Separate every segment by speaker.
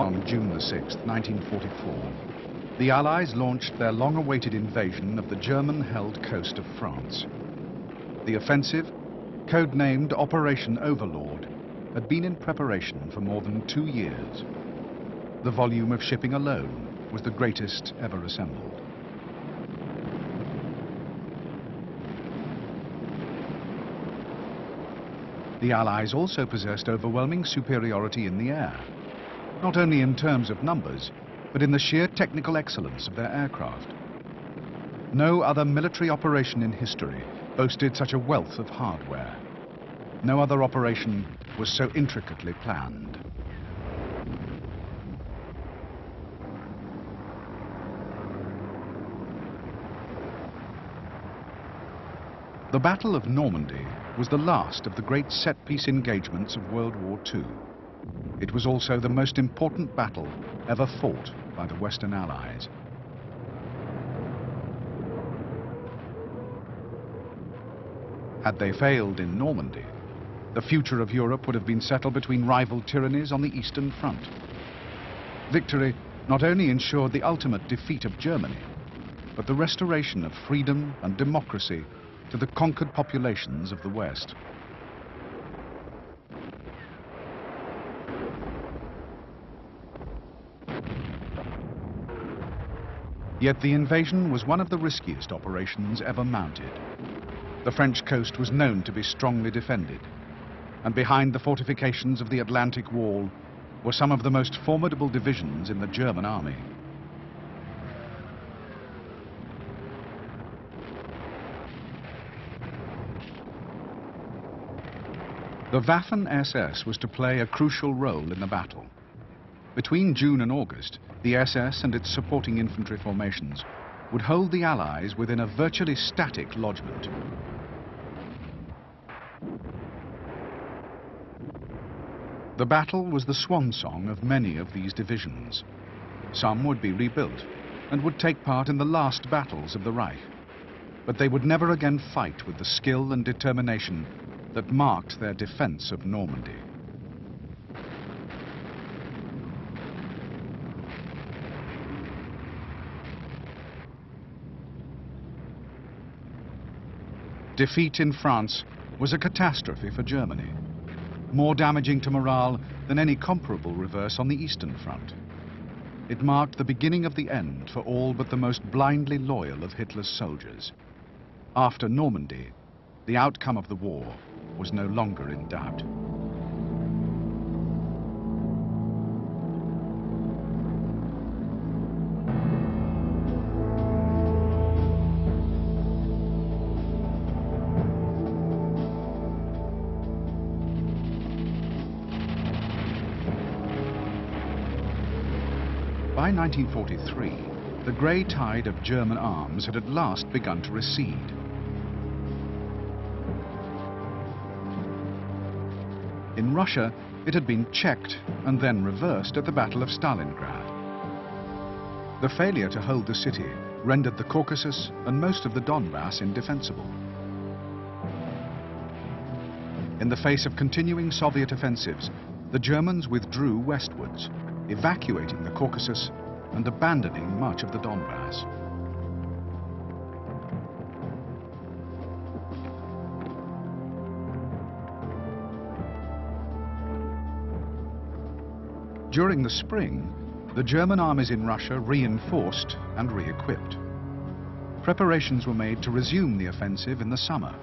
Speaker 1: on June the 6th, 1944, the Allies launched their long-awaited invasion of the German-held coast of France. The offensive, codenamed Operation Overlord, had been in preparation for more than 2 years. The volume of shipping alone was the greatest ever assembled. The Allies also possessed overwhelming superiority in the air, not only in terms of numbers, but in the sheer technical excellence of their aircraft. No other military operation in history boasted such a wealth of hardware. No other operation was so intricately planned. The Battle of Normandy was the last of the great set-piece engagements of World War II. It was also the most important battle ever fought by the Western Allies. Had they failed in Normandy, the future of Europe would have been settled between rival tyrannies on the Eastern Front. Victory not only ensured the ultimate defeat of Germany, but the restoration of freedom and democracy to the conquered populations of the West. Yet the invasion was one of the riskiest operations ever mounted. The French coast was known to be strongly defended, and behind the fortifications of the Atlantic Wall were some of the most formidable divisions in the German army. The Waffen-SS was to play a crucial role in the battle. Between June and August, the SS and its supporting infantry formations would hold the Allies within a virtually static lodgment. The battle was the swan song of many of these divisions. Some would be rebuilt and would take part in the last battles of the Reich, but they would never again fight with the skill and determination that marked their defense of Normandy. Defeat in France was a catastrophe for Germany, more damaging to morale than any comparable reverse on the Eastern Front. It marked the beginning of the end for all but the most blindly loyal of Hitler's soldiers. After Normandy, the outcome of the war was no longer in doubt. By 1943, the grey tide of German arms had at last begun to recede. In Russia, it had been checked and then reversed at the Battle of Stalingrad. The failure to hold the city rendered the Caucasus and most of the Donbass indefensible. In the face of continuing Soviet offensives, the Germans withdrew westwards, evacuating the Caucasus and abandoning much of the Donbass. During the spring, the German armies in Russia reinforced and re-equipped. Preparations were made to resume the offensive in the summer.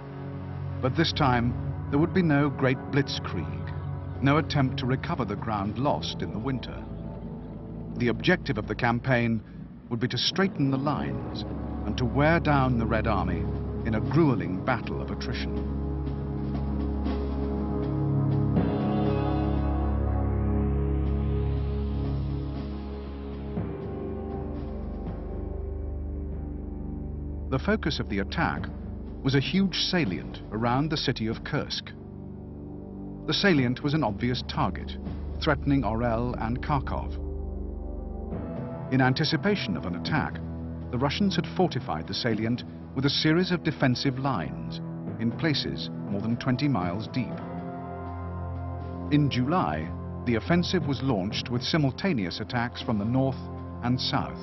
Speaker 1: But this time, there would be no great blitzkrieg, no attempt to recover the ground lost in the winter. The objective of the campaign would be to straighten the lines and to wear down the Red Army in a grueling battle of attrition. The focus of the attack was a huge salient around the city of Kursk. The salient was an obvious target, threatening Orel and Kharkov. In anticipation of an attack, the Russians had fortified the salient with a series of defensive lines, in places more than 20 miles deep. In July, The offensive was launched with simultaneous attacks from the north and south.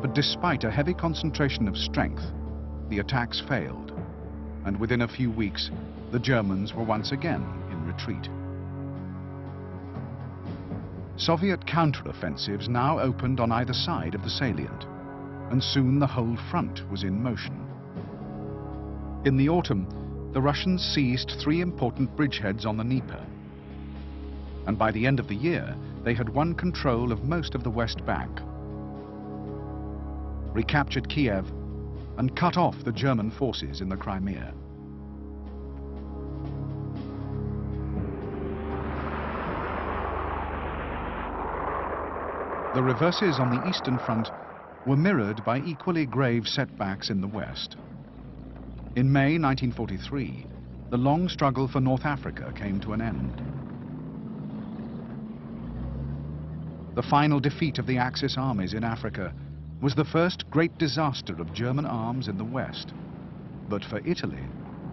Speaker 1: But despite a heavy concentration of strength, the attacks failed, and within a few weeks, the Germans were once again in retreat. Soviet counter-offensives now opened on either side of the salient, and soon the whole front was in motion. In the autumn, the Russians seized 3 important bridgeheads on the Dnieper, and by the end of the year, they had won control of most of the West Bank, recaptured Kiev, and cut off the German forces in the Crimea. The reverses on the Eastern Front were mirrored by equally grave setbacks in the West. In May 1943, the long struggle for North Africa came to an end. The final defeat of the Axis armies in Africa was the first great disaster of German arms in the West. But for Italy,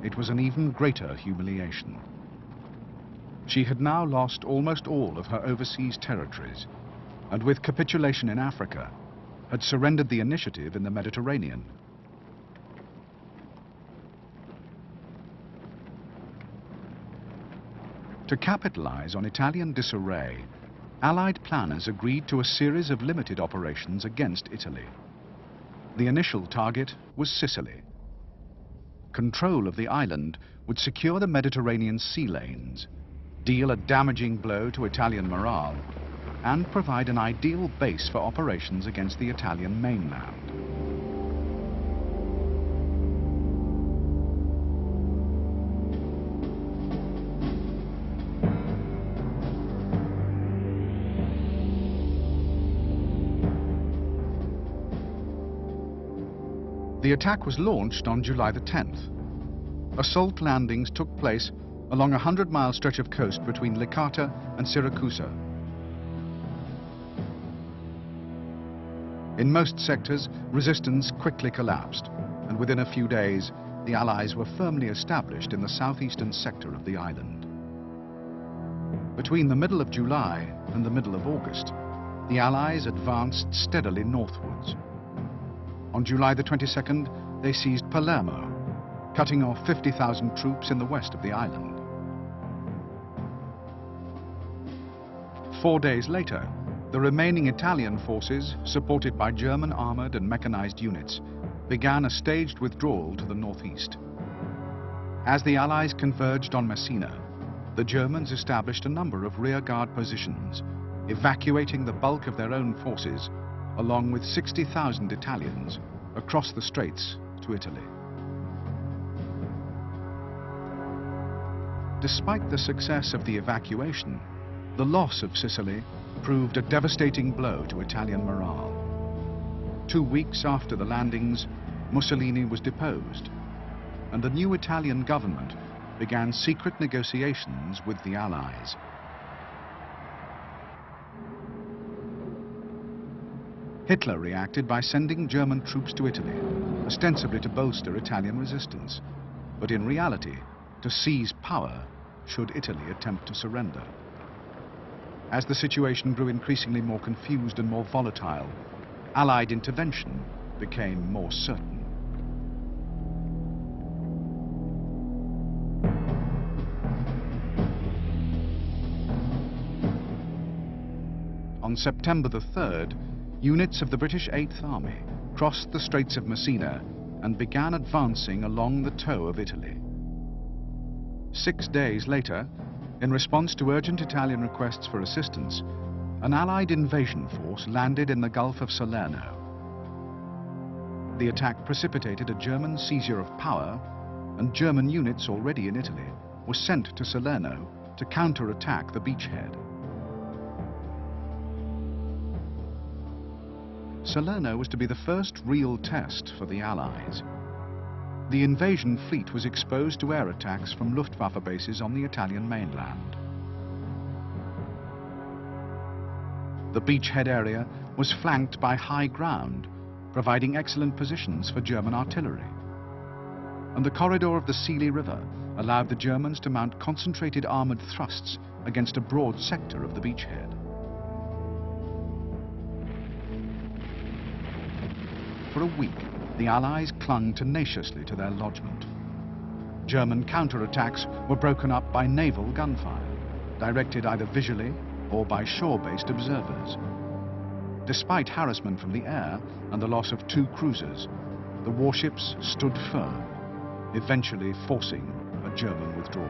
Speaker 1: it was an even greater humiliation. She had now lost almost all of her overseas territories, and with capitulation in Africa, had surrendered the initiative in the Mediterranean. To capitalize on Italian disarray, Allied planners agreed to a series of limited operations against Italy. The initial target was Sicily. Control of the island would secure the Mediterranean sea lanes, deal a damaging blow to Italian morale, and provide an ideal base for operations against the Italian mainland. The attack was launched on July the 10th. Assault landings took place along a 100-mile stretch of coast between Licata and Siracusa. In most sectors, resistance quickly collapsed, and within a few days, the Allies were firmly established in the southeastern sector of the island. Between the middle of July and the middle of August, the Allies advanced steadily northwards. On July the 22nd, they seized Palermo, cutting off 50,000 troops in the west of the island. 4 days later, the remaining Italian forces, supported by German armored and mechanized units, began a staged withdrawal to the northeast. As the Allies converged on Messina, the Germans established a number of rearguard positions, evacuating the bulk of their own forces, along with 60,000 Italians, across the straits to Italy. Despite the success of the evacuation, the loss of Sicily proved a devastating blow to Italian morale. 2 weeks after the landings, Mussolini was deposed, and the new Italian government began secret negotiations with the Allies. Hitler reacted by sending German troops to Italy, ostensibly to bolster Italian resistance, but in reality, to seize power should Italy attempt to surrender. As the situation grew increasingly more confused and more volatile, Allied intervention became more certain. On September the 3rd, units of the British 8th Army crossed the Straits of Messina and began advancing along the toe of Italy. 6 days later, in response to urgent Italian requests for assistance, an Allied invasion force landed in the Gulf of Salerno. The attack precipitated a German seizure of power, and German units already in Italy were sent to Salerno to counter-attack the beachhead. Salerno was to be the first real test for the Allies. The invasion fleet was exposed to air attacks from Luftwaffe bases on the Italian mainland. The beachhead area was flanked by high ground, providing excellent positions for German artillery. and the corridor of the Seely River allowed the Germans to mount concentrated armoured thrusts against a broad sector of the beachhead. For a week, the Allies clung tenaciously to their lodgment. German counterattacks were broken up by naval gunfire, directed either visually or by shore-based observers. Despite harassment from the air and the loss of 2 cruisers, the warships stood firm, eventually forcing a German withdrawal.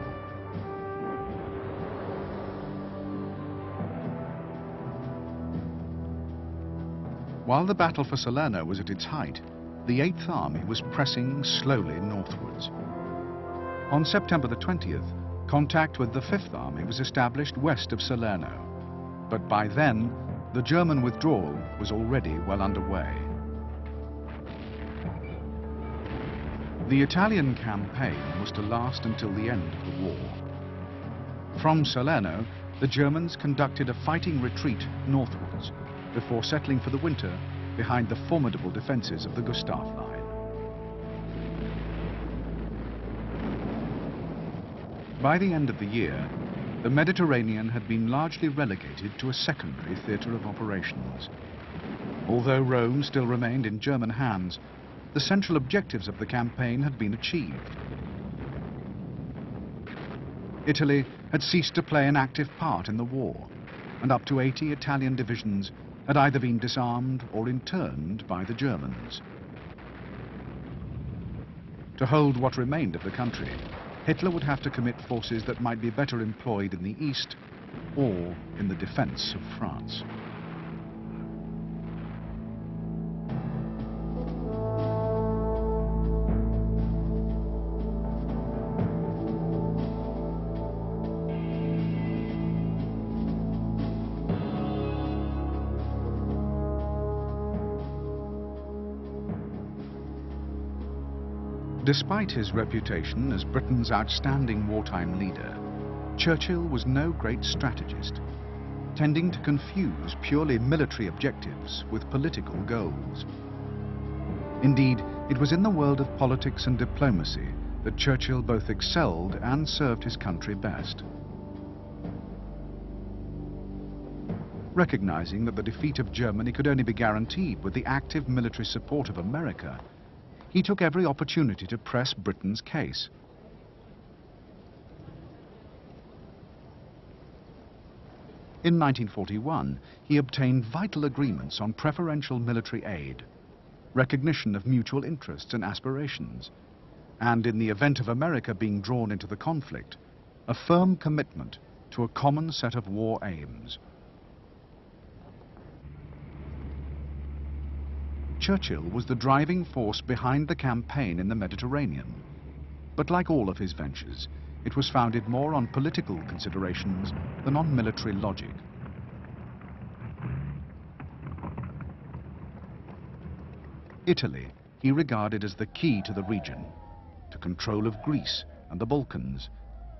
Speaker 1: While the battle for Salerno was at its height, the 8th Army was pressing slowly northwards. On September the 20th, contact with the 5th Army was established west of Salerno, but by then, the German withdrawal was already well underway. The Italian campaign was to last until the end of the war. From Salerno, the Germans conducted a fighting retreat northwards before settling for the winter behind the formidable defences of the Gustav Line. By the end of the year, the Mediterranean had been largely relegated to a secondary theatre of operations. Although Rome still remained in German hands, the central objectives of the campaign had been achieved. Italy had ceased to play an active part in the war, and up to 80 Italian divisions had either been disarmed or interned by the Germans. To hold what remained of the country, Hitler would have to commit forces that might be better employed in the east or in the defense of France. Despite his reputation as Britain's outstanding wartime leader, Churchill was no great strategist, tending to confuse purely military objectives with political goals. Indeed, it was in the world of politics and diplomacy that Churchill both excelled and served his country best. Recognizing that the defeat of Germany could only be guaranteed with the active military support of America, he took every opportunity to press Britain's case. In 1941, he obtained vital agreements on preferential military aid, recognition of mutual interests and aspirations, and in the event of America being drawn into the conflict, a firm commitment to a common set of war aims. Churchill was the driving force behind the campaign in the Mediterranean, but like all of his ventures, it was founded more on political considerations than on military logic. Italy he regarded as the key to the region, to control of Greece and the Balkans,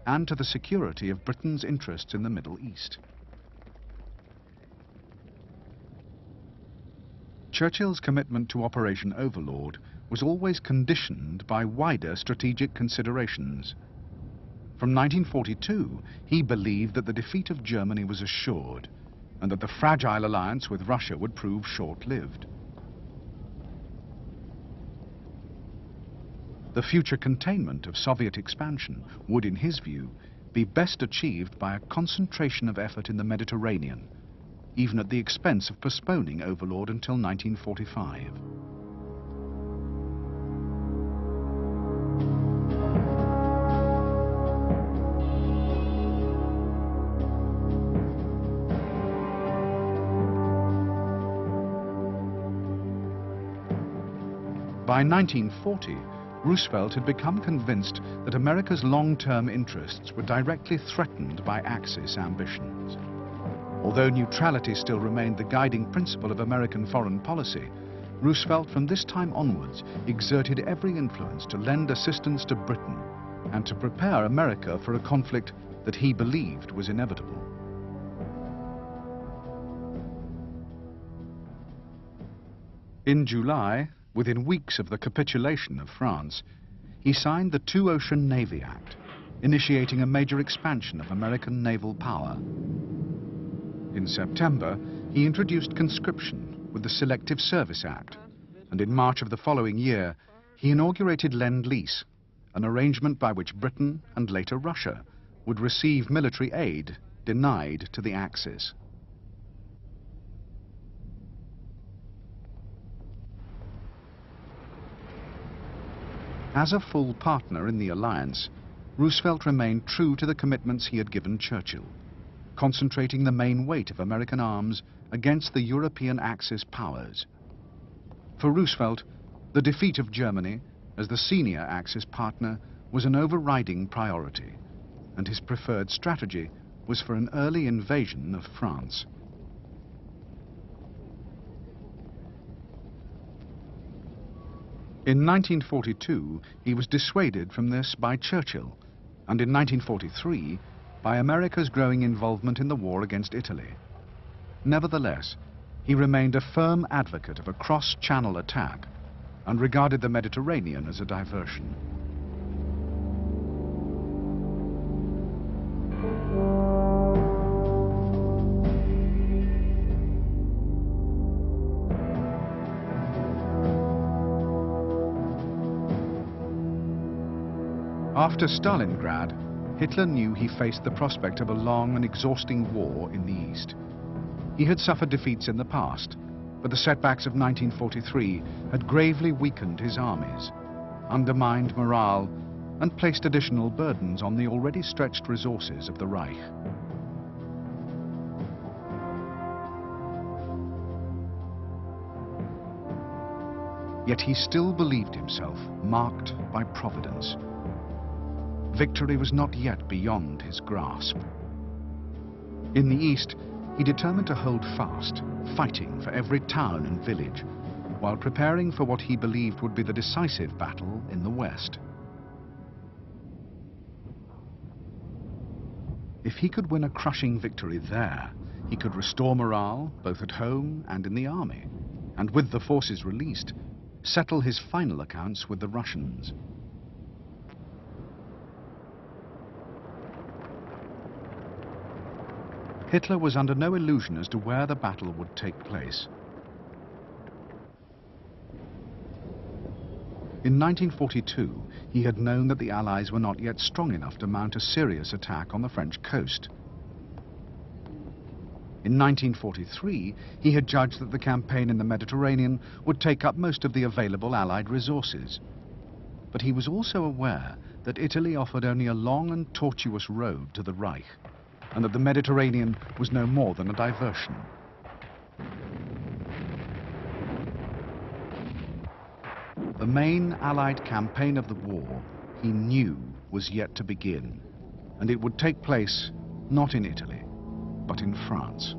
Speaker 1: and to the security of Britain's interests in the Middle East. Churchill's commitment to Operation Overlord was always conditioned by wider strategic considerations. From 1942, he believed that the defeat of Germany was assured, and that the fragile alliance with Russia would prove short-lived. The future containment of Soviet expansion would, in his view, be best achieved by a concentration of effort in the Mediterranean, even at the expense of postponing Overlord until 1945. By 1940, Roosevelt had become convinced that America's long-term interests were directly threatened by Axis ambitions. Although neutrality still remained the guiding principle of American foreign policy, Roosevelt from this time onwards exerted every influence to lend assistance to Britain and to prepare America for a conflict that he believed was inevitable. In July, within weeks of the capitulation of France, he signed the Two-Ocean Navy Act, initiating a major expansion of American naval power. In September, he introduced conscription with the Selective Service Act, and in March of the following year, he inaugurated Lend-Lease, an arrangement by which Britain and later Russia would receive military aid denied to the Axis. As a full partner in the alliance, Roosevelt remained true to the commitments he had given Churchill, concentrating the main weight of American arms against the European Axis powers. For Roosevelt, the defeat of Germany as the senior Axis partner was an overriding priority, and his preferred strategy was for an early invasion of France. In 1942, he was dissuaded from this by Churchill, and in 1943, by America's growing involvement in the war against Italy. Nevertheless, he remained a firm advocate of a cross-channel attack and regarded the Mediterranean as a diversion. After Stalingrad, Hitler knew he faced the prospect of a long and exhausting war in the East. He had suffered defeats in the past, but the setbacks of 1943 had gravely weakened his armies, undermined morale, and placed additional burdens on the already stretched resources of the Reich. Yet he still believed himself marked by Providence. Victory was not yet beyond his grasp. In the East, he determined to hold fast, fighting for every town and village, while preparing for what he believed would be the decisive battle in the West. If he could win a crushing victory there, he could restore morale both at home and in the army, and with the forces released, settle his final accounts with the Russians. Hitler was under no illusion as to where the battle would take place. In 1942, he had known that the Allies were not yet strong enough to mount a serious attack on the French coast. In 1943, he had judged that the campaign in the Mediterranean would take up most of the available Allied resources. But he was also aware that Italy offered only a long and tortuous road to the Reich, and that the Mediterranean was no more than a diversion. The main Allied campaign of the war, he knew, was yet to begin, and it would take place not in Italy, but in France.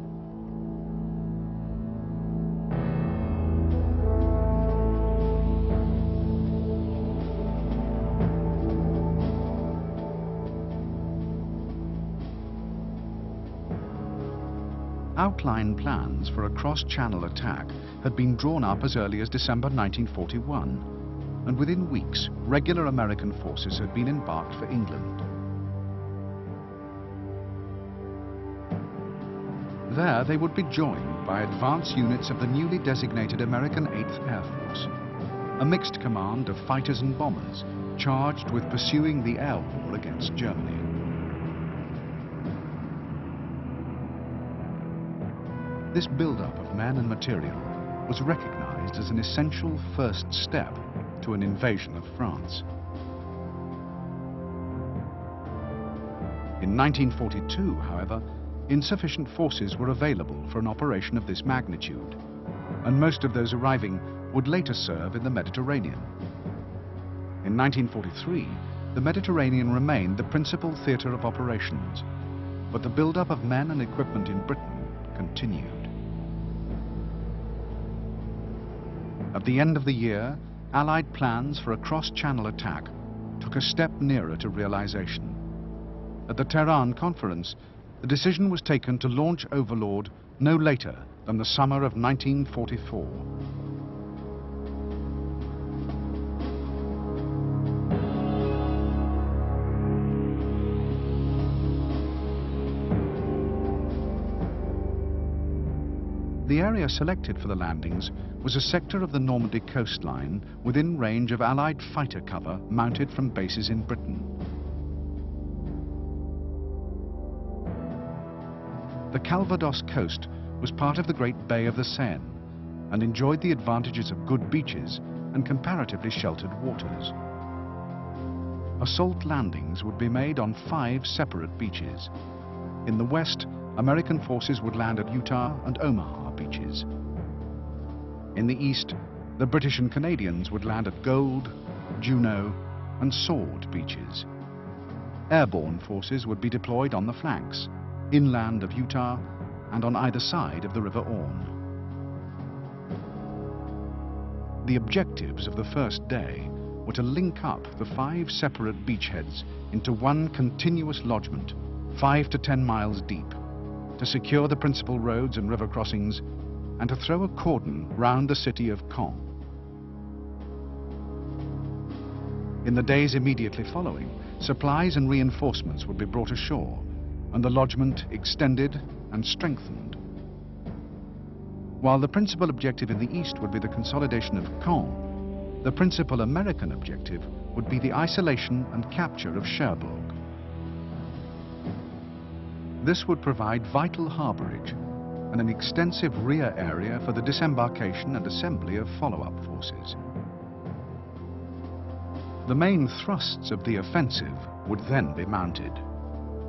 Speaker 1: Outline plans for a cross-channel attack had been drawn up as early as December 1941, and within weeks, regular American forces had been embarked for England. There they would be joined by advance units of the newly designated American 8th Air Force, a mixed command of fighters and bombers charged with pursuing the air war against Germany. This build-up of men and material was recognized as an essential first step to an invasion of France. In 1942, however, insufficient forces were available for an operation of this magnitude, and most of those arriving would later serve in the Mediterranean. In 1943, the Mediterranean remained the principal theater of operations, but the build-up of men and equipment in Britain continued. At the end of the year, Allied plans for a cross-channel attack took a step nearer to realization. At the Tehran conference, the decision was taken to launch Overlord no later than the summer of 1944. The area selected for the landings was a sector of the Normandy coastline within range of Allied fighter cover mounted from bases in Britain. The Calvados coast was part of the Great Bay of the Seine and enjoyed the advantages of good beaches and comparatively sheltered waters. Assault landings would be made on 5 separate beaches. In the west, American forces would land at Utah and Omaha beaches. In the east, the British and Canadians would land at Gold, Juno, and Sword beaches. Airborne forces would be deployed on the flanks, inland of Utah, and on either side of the River Orne. The objectives of the first day were to link up the 5 separate beachheads into one continuous lodgement, 5 to 10 miles deep, to secure the principal roads and river crossings, and to throw a cordon round the city of Caen. In the days immediately following, supplies and reinforcements would be brought ashore, and the lodgement extended and strengthened. While the principal objective in the east would be the consolidation of Caen, the principal American objective would be the isolation and capture of Cherbourg. This would provide vital harbourage and an extensive rear area for the disembarkation and assembly of follow-up forces. The main thrusts of the offensive would then be mounted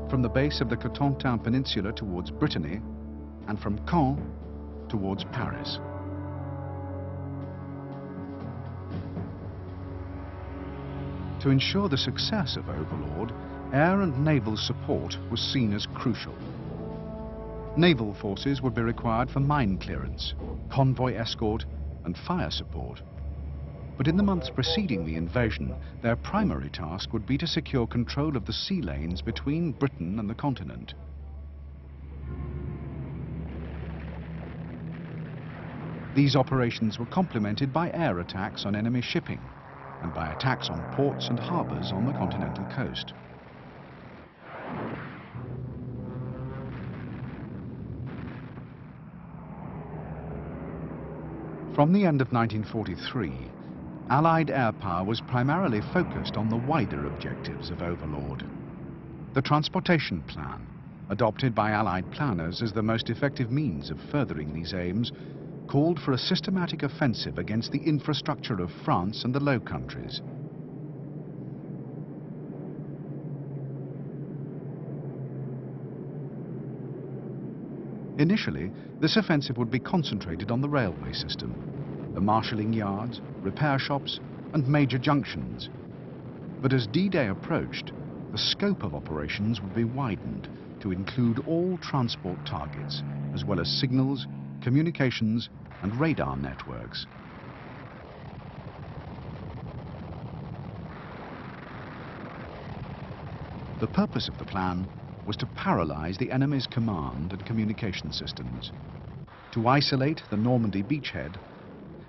Speaker 1: from the base of the Cotentin Peninsula towards Brittany and from Caen towards Paris. To ensure the success of Overlord, air and naval support was seen as crucial. Naval forces would be required for mine clearance, convoy escort, and fire support. But in the months preceding the invasion, their primary task would be to secure control of the sea lanes between Britain and the continent. These operations were complemented by air attacks on enemy shipping and by attacks on ports and harbours on the continental coast. From the end of 1943, Allied air power was primarily focused on the wider objectives of Overlord. The transportation plan, adopted by Allied planners as the most effective means of furthering these aims, called for a systematic offensive against the infrastructure of France and the Low Countries. Initially, this offensive would be concentrated on the railway system, the marshalling yards, repair shops, and major junctions. But as D-Day approached, the scope of operations would be widened to include all transport targets, as well as signals, communications, and radar networks. The purpose of the plan was to paralyze the enemy's command and communication systems, to isolate the Normandy beachhead,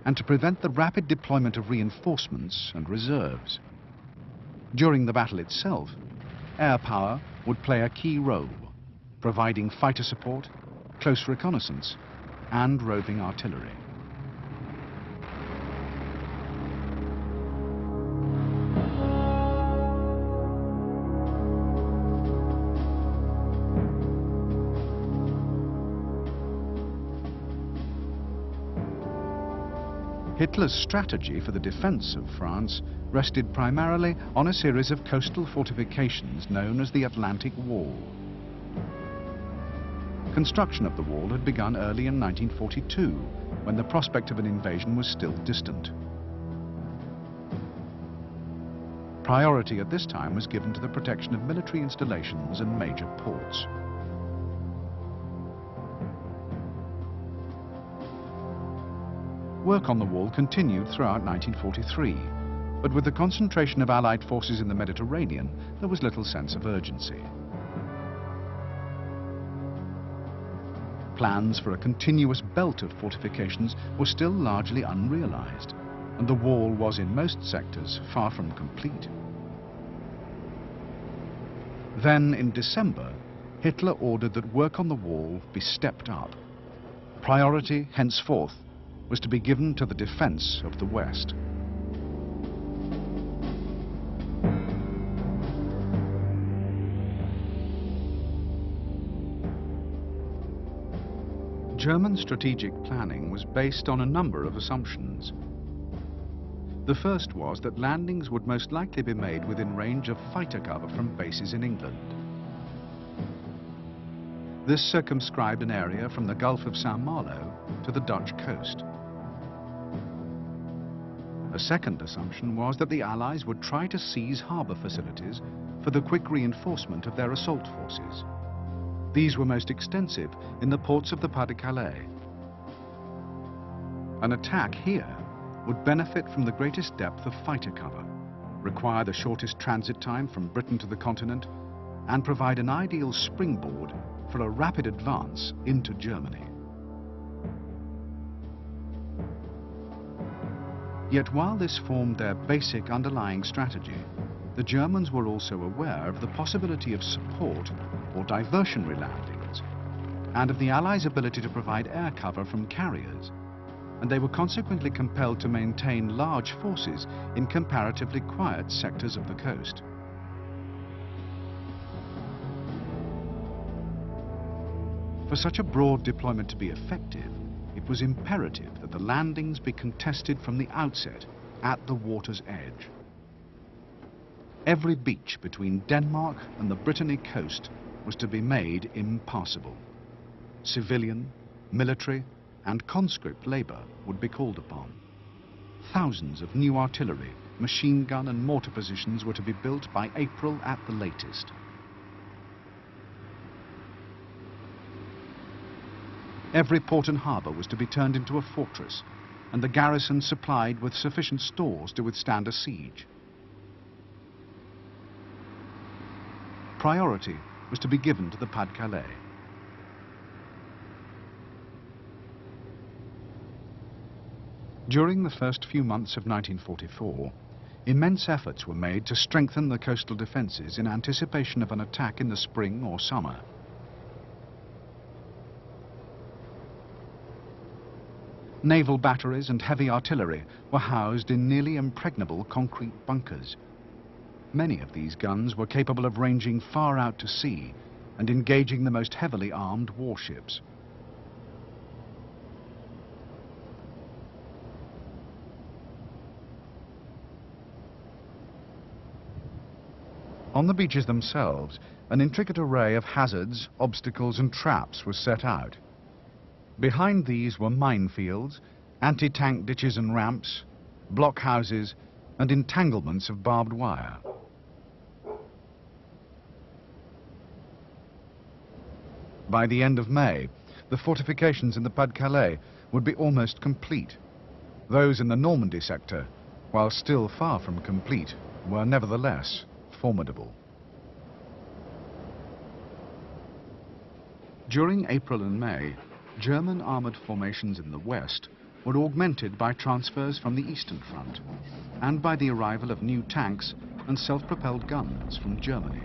Speaker 1: and to prevent the rapid deployment of reinforcements and reserves. During the battle itself, air power would play a key role, providing fighter support, close reconnaissance, and roving artillery. Hitler's strategy for the defense of France rested primarily on a series of coastal fortifications known as the Atlantic Wall. Construction of the wall had begun early in 1942, when the prospect of an invasion was still distant. Priority at this time was given to the protection of military installations and major ports. Work on the wall continued throughout 1943, but with the concentration of Allied forces in the Mediterranean, there was little sense of urgency. Plans for a continuous belt of fortifications were still largely unrealized, and the wall was in most sectors far from complete. Then, in December, Hitler ordered that work on the wall be stepped up. Priority, henceforth, was to be given to the defense of the West. German strategic planning was based on a number of assumptions. The first was that landings would most likely be made within range of fighter cover from bases in England. This circumscribed an area from the Gulf of St. Malo to the Dutch coast. A second assumption was that the Allies would try to seize harbour facilities for the quick reinforcement of their assault forces. These were most extensive in the ports of the Pas-de-Calais. An attack here would benefit from the greatest depth of fighter cover, require the shortest transit time from Britain to the continent, and provide an ideal springboard for a rapid advance into Germany. Yet while this formed their basic underlying strategy, the Germans were also aware of the possibility of support or diversionary landings, and of the Allies' ability to provide air cover from carriers, and they were consequently compelled to maintain large forces in comparatively quiet sectors of the coast. For such a broad deployment to be effective, it was imperative that the landings be contested from the outset at the water's edge. Every beach between Denmark and the Brittany coast was to be made impassable. Civilian, military, and conscript labour would be called upon. Thousands of new artillery, machine gun and mortar positions were to be built by April at the latest. Every port and harbour was to be turned into a fortress, and the garrison supplied with sufficient stores to withstand a siege. Priority was to be given to the Pas-de-Calais. During the first few months of 1944, immense efforts were made to strengthen the coastal defences in anticipation of an attack in the spring or summer. Naval batteries and heavy artillery were housed in nearly impregnable concrete bunkers. Many of these guns were capable of ranging far out to sea and engaging the most heavily armed warships. On the beaches themselves, an intricate array of hazards, obstacles and traps was set out. Behind these were minefields, anti-tank ditches and ramps, blockhouses and entanglements of barbed wire. By the end of May, the fortifications in the Pas-de-Calais would be almost complete. Those in the Normandy sector, while still far from complete, were nevertheless formidable. During April and May, German armoured formations in the west were augmented by transfers from the Eastern Front and by the arrival of new tanks and self-propelled guns from Germany.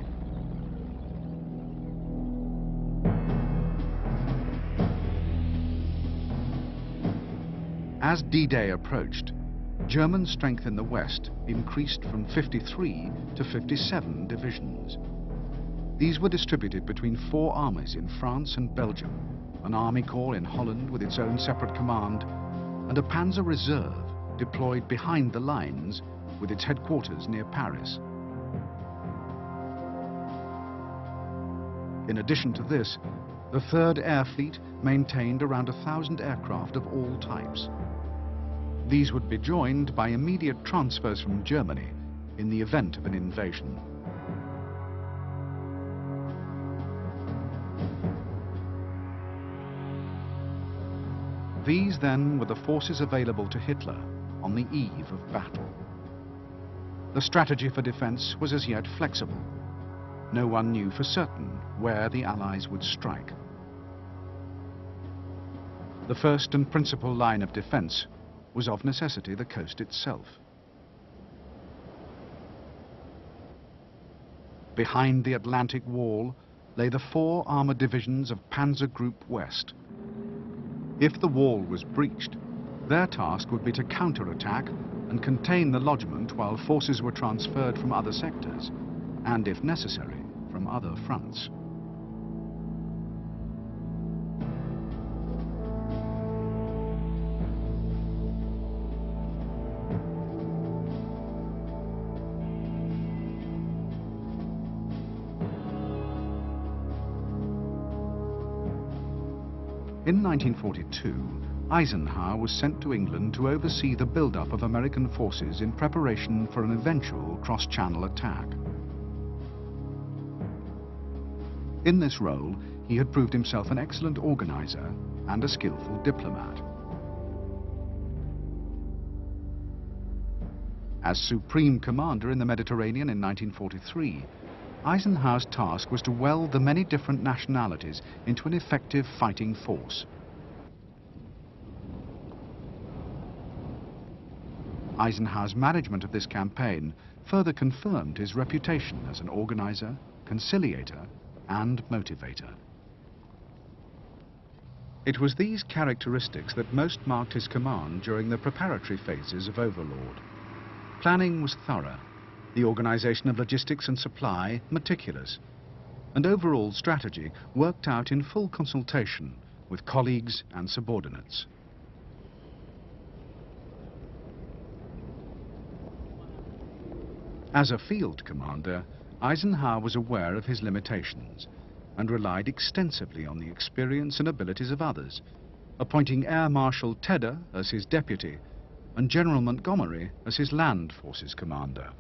Speaker 1: As D-Day approached, German strength in the west increased from 53 to 57 divisions. These were distributed between 4 armies in France and Belgium, an army corps in Holland with its own separate command, and a panzer reserve deployed behind the lines with its headquarters near Paris. In addition to this, the 3rd Air Fleet maintained around 1,000 aircraft of all types. These would be joined by immediate transfers from Germany in the event of an invasion. These then were the forces available to Hitler on the eve of battle. The strategy for defense was as yet flexible. No one knew for certain where the Allies would strike. The first and principal line of defense was of necessity the coast itself. Behind the Atlantic wall lay the 4 armoured divisions of Panzer Group West. If the wall was breached, their task would be to counterattack and contain the lodgment while forces were transferred from other sectors, and if necessary, from other fronts. In 1942, Eisenhower was sent to England to oversee the build-up of American forces in preparation for an eventual cross-channel attack. In this role, he had proved himself an excellent organizer and a skillful diplomat. As Supreme Commander in the Mediterranean in 1943, Eisenhower's task was to weld the many different nationalities into an effective fighting force. Eisenhower's management of this campaign further confirmed his reputation as an organizer, conciliator, and motivator. It was these characteristics that most marked his command during the preparatory phases of Overlord. Planning was thorough, the organization of logistics and supply meticulous, and overall strategy worked out in full consultation with colleagues and subordinates. As a field commander, Eisenhower was aware of his limitations and relied extensively on the experience and abilities of others, appointing Air Marshal Tedder as his deputy and General Montgomery as his land forces commander.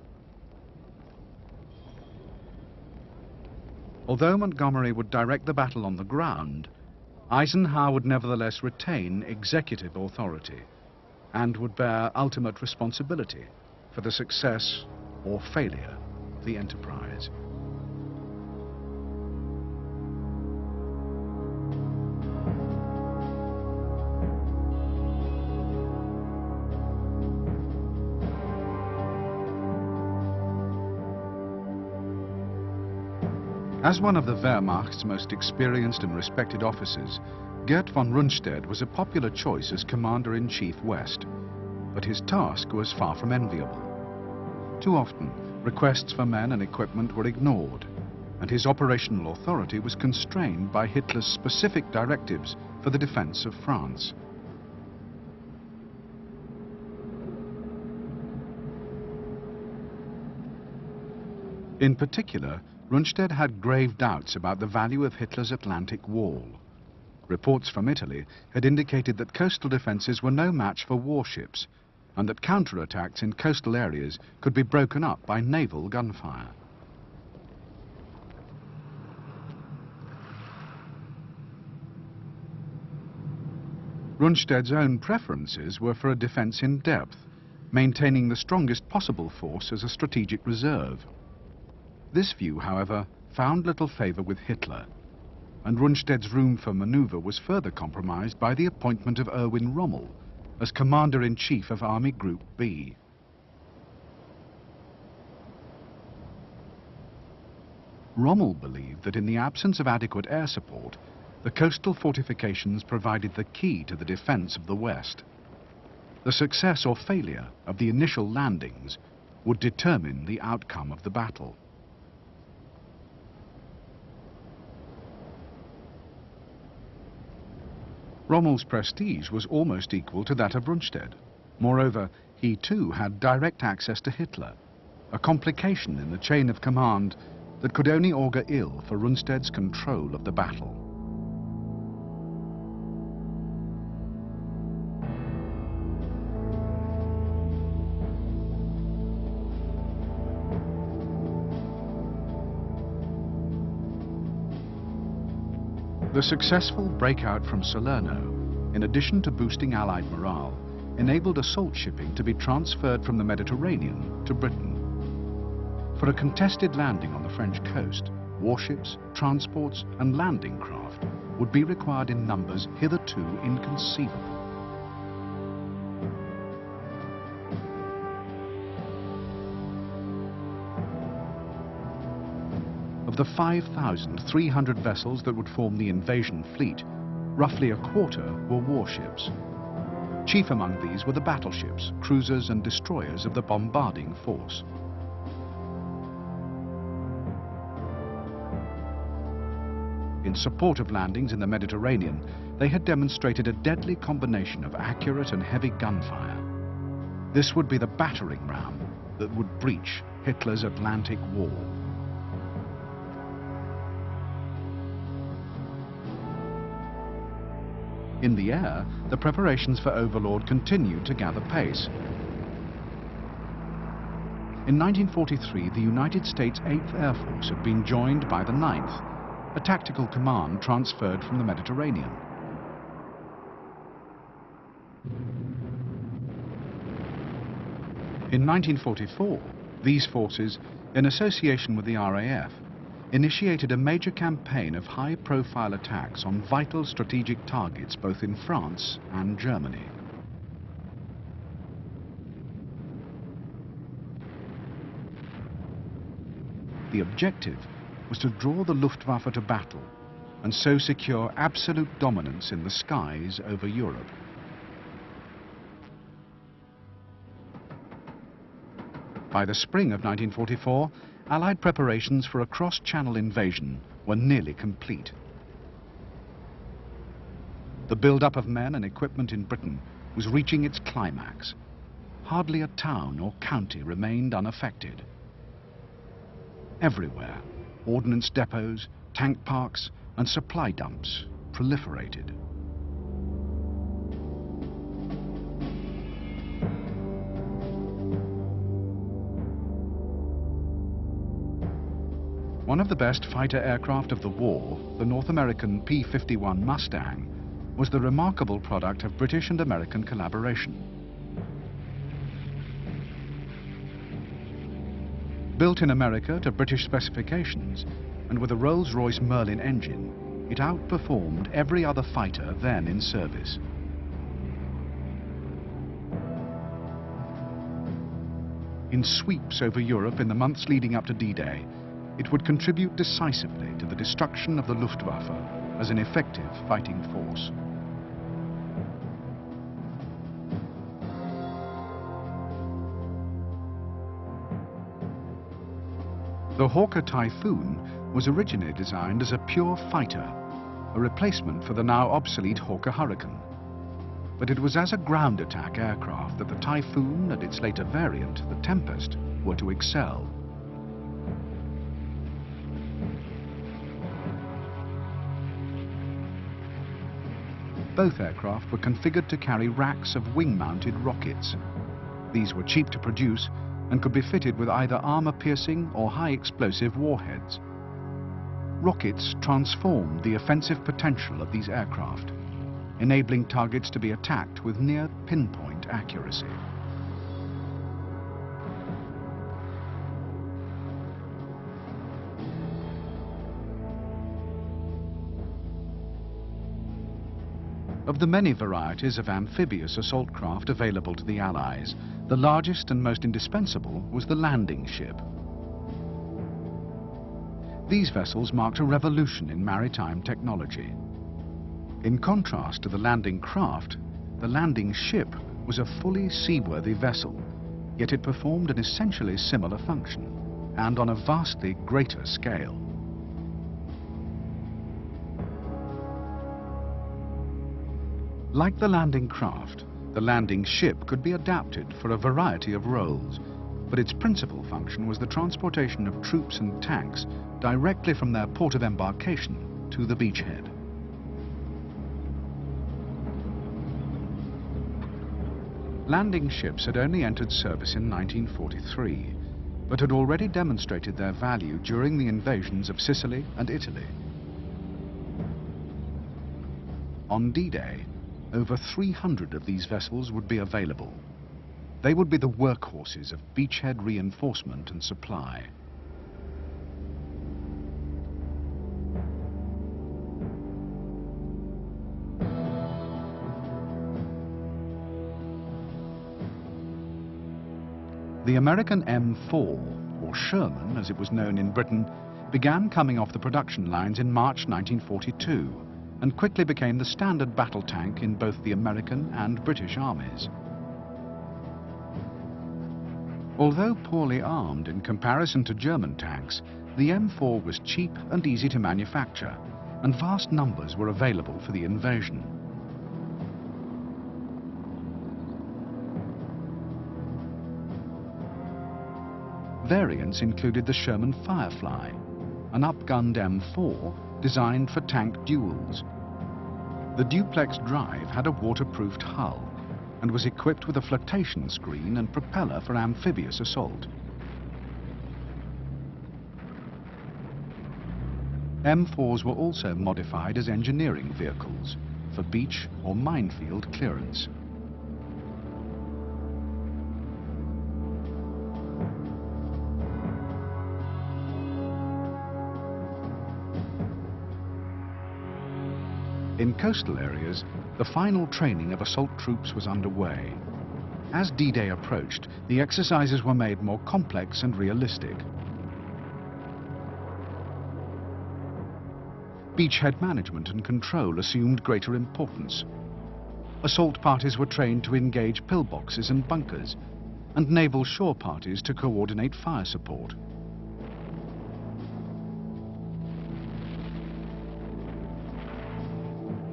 Speaker 1: Although Montgomery would direct the battle on the ground, Eisenhower would nevertheless retain executive authority and would bear ultimate responsibility for the success or failure of the enterprise. As one of the Wehrmacht's most experienced and respected officers, Gerd von Rundstedt was a popular choice as Commander-in-Chief West, but his task was far from enviable. Too often, requests for men and equipment were ignored, and his operational authority was constrained by Hitler's specific directives for the defense of France. In particular, Rundstedt had grave doubts about the value of Hitler's Atlantic Wall. Reports from Italy had indicated that coastal defenses were no match for warships, and that counterattacks in coastal areas could be broken up by naval gunfire. Rundstedt's own preferences were for a defense in depth, maintaining the strongest possible force as a strategic reserve. This view, however, found little favor with Hitler, and Rundstedt's room for maneuver was further compromised by the appointment of Erwin Rommel as Commander-in-Chief of Army Group B. Rommel believed that in the absence of adequate air support, the coastal fortifications provided the key to the defense of the West. The success or failure of the initial landings would determine the outcome of the battle. Rommel's prestige was almost equal to that of Rundstedt. Moreover, he too had direct access to Hitler, a complication in the chain of command that could only augur ill for Rundstedt's control of the battle. The successful breakout from Salerno, in addition to boosting Allied morale, enabled assault shipping to be transferred from the Mediterranean to Britain. For a contested landing on the French coast, warships, transports, and landing craft would be required in numbers hitherto inconceivable. Of the 5,300 vessels that would form the invasion fleet, Roughly a quarter were warships. Chief among these were the battleships, cruisers and destroyers of the bombarding force. In support of landings in the Mediterranean, they had demonstrated a deadly combination of accurate and heavy gunfire. This would be the battering ram that would breach Hitler's Atlantic Wall. In the air, the preparations for Overlord continued to gather pace. In 1943, the United States 8th Air Force had been joined by the 9th, a tactical command transferred from the Mediterranean. In 1944, these forces, in association with the RAF, initiated a major campaign of high-profile attacks on vital strategic targets both in France and Germany. The objective was to draw the Luftwaffe to battle and so secure absolute dominance in the skies over Europe. By the spring of 1944, Allied preparations for a cross-channel invasion were nearly complete. The build-up of men and equipment in Britain was reaching its climax. Hardly a town or county remained unaffected. Everywhere, ordnance depots, tank parks, and supply dumps proliferated. One of the best fighter aircraft of the war, the North American P-51 Mustang, was the remarkable product of British and American collaboration. Built in America to British specifications, and with a Rolls-Royce Merlin engine, it outperformed every other fighter then in service. In sweeps over Europe in the months leading up to D-Day, it would contribute decisively to the destruction of the Luftwaffe as an effective fighting force. The Hawker Typhoon was originally designed as a pure fighter, a replacement for the now obsolete Hawker Hurricane. But it was as a ground attack aircraft that the Typhoon and its later variant, the Tempest, were to excel. Both aircraft were configured to carry racks of wing-mounted rockets. These were cheap to produce and could be fitted with either armor-piercing or high-explosive warheads. Rockets transformed the offensive potential of these aircraft, enabling targets to be attacked with near-pinpoint accuracy. Of the many varieties of amphibious assault craft available to the Allies, the largest and most indispensable was the landing ship. These vessels marked a revolution in maritime technology. In contrast to the landing craft, the landing ship was a fully seaworthy vessel, yet it performed an essentially similar function, and on a vastly greater scale. Like the landing craft, the landing ship could be adapted for a variety of roles, but its principal function was the transportation of troops and tanks directly from their port of embarkation to the beachhead. Landing ships had only entered service in 1943, but had already demonstrated their value during the invasions of Sicily and Italy. On D-Day, over 300 of these vessels would be available. They would be the workhorses of beachhead reinforcement and supply. The American M4, or Sherman as it was known in Britain, began coming off the production lines in March 1942, and quickly became the standard battle tank in both the American and British armies. Although poorly armed in comparison to German tanks, the M4 was cheap and easy to manufacture, and vast numbers were available for the invasion. Variants included the Sherman Firefly, an upgunned M4 designed for tank duels. The duplex drive had a waterproofed hull and was equipped with a flotation screen and propeller for amphibious assault. M4s were also modified as engineering vehicles for beach or minefield clearance. In coastal areas, the final training of assault troops was underway. As D-Day approached, the exercises were made more complex and realistic. Beachhead management and control assumed greater importance. Assault parties were trained to engage pillboxes and bunkers, and naval shore parties to coordinate fire support.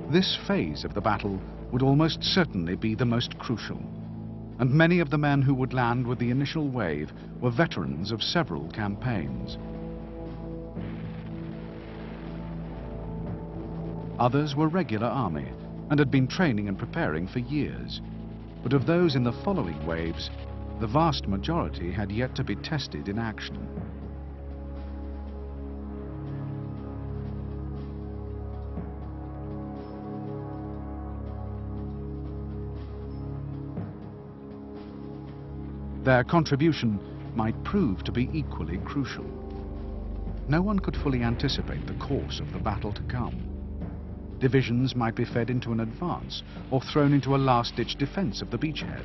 Speaker 1: This phase of the battle would almost certainly be the most crucial, and many of the men who would land with the initial wave were veterans of several campaigns. Others were regular army and had been training and preparing for years, but of those in the following waves, the vast majority had yet to be tested in action. Their contribution might prove to be equally crucial. No one could fully anticipate the course of the battle to come. Divisions might be fed into an advance or thrown into a last-ditch defense of the beachhead.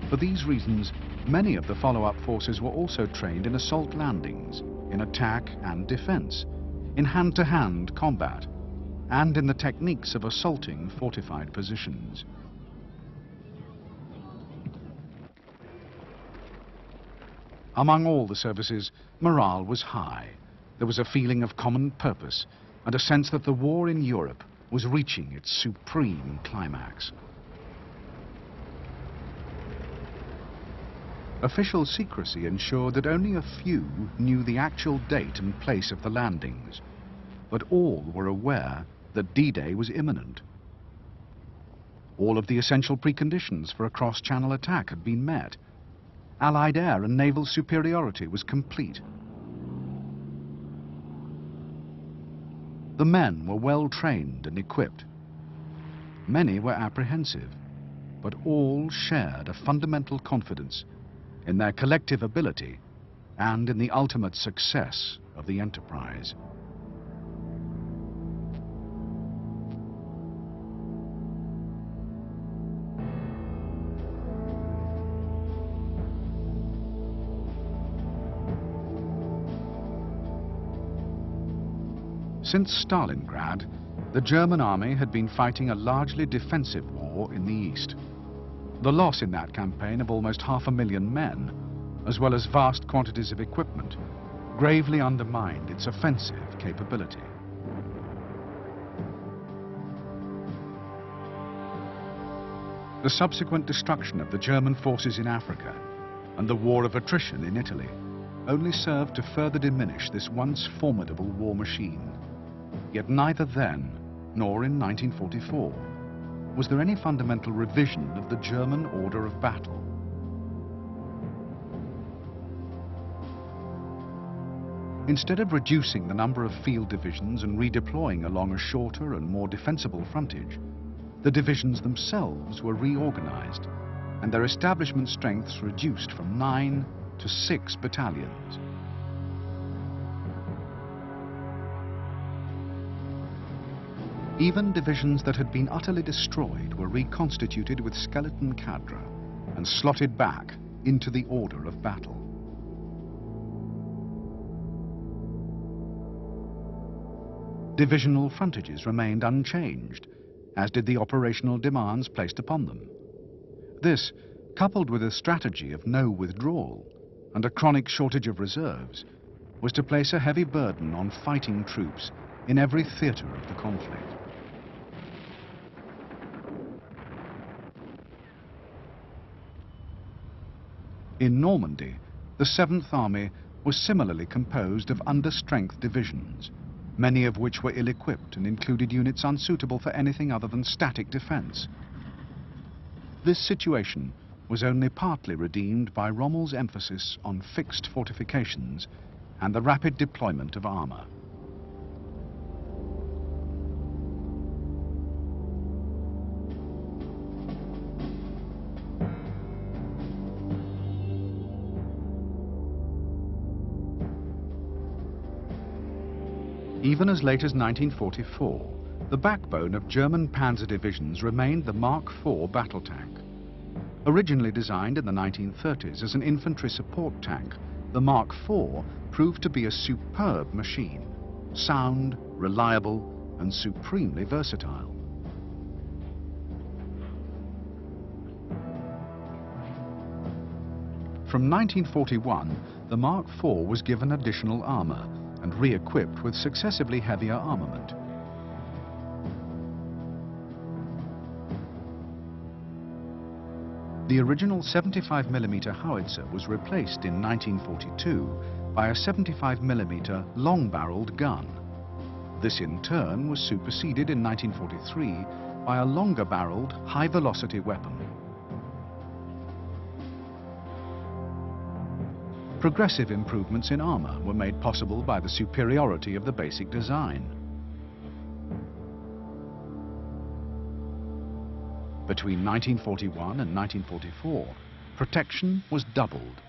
Speaker 1: For these reasons, many of the follow-up forces were also trained in assault landings, in attack and defense, in hand-to-hand combat, and in the techniques of assaulting fortified positions. Among all the services, morale was high. There was a feeling of common purpose and a sense that the war in Europe was reaching its supreme climax. Official secrecy ensured that only a few knew the actual date and place of the landings, but all were aware that D-Day was imminent. All of the essential preconditions for a cross-channel attack had been met. Allied air and naval superiority was complete. The men were well trained and equipped. Many were apprehensive, but all shared a fundamental confidence in their collective ability and in the ultimate success of the enterprise. Since Stalingrad, the German army had been fighting a largely defensive war in the east. The loss in that campaign of almost 500,000 men, as well as vast quantities of equipment, gravely undermined its offensive capability. The subsequent destruction of the German forces in Africa and the war of attrition in Italy only served to further diminish this once formidable war machine. Yet neither then, nor in 1944, was there any fundamental revision of the German order of battle. Instead of reducing the number of field divisions and redeploying along a shorter and more defensible frontage, the divisions themselves were reorganized and their establishment strengths reduced from 9 to 6 battalions. Even divisions that had been utterly destroyed were reconstituted with skeleton cadre and slotted back into the order of battle. Divisional frontages remained unchanged, as did the operational demands placed upon them. This, coupled with a strategy of no withdrawal and a chronic shortage of reserves, was to place a heavy burden on fighting troops in every theatre of the conflict. In Normandy, the 7th Army was similarly composed of understrength divisions, many of which were ill-equipped and included units unsuitable for anything other than static defense. This situation was only partly redeemed by Rommel's emphasis on fixed fortifications and the rapid deployment of armor. Even as late as 1944, the backbone of German panzer divisions remained the Mark IV battle tank. Originally designed in the 1930s as an infantry support tank, the Mark IV proved to be a superb machine, sound, reliable, and supremely versatile. From 1941, the Mark IV was given additional armor and re-equipped with successively heavier armament. The original 75mm howitzer was replaced in 1942 by a 75mm long-barreled gun. This in turn was superseded in 1943 by a longer-barreled, high-velocity weapon. Progressive improvements in armor were made possible by the superiority of the basic design. Between 1941 and 1944, protection was doubled,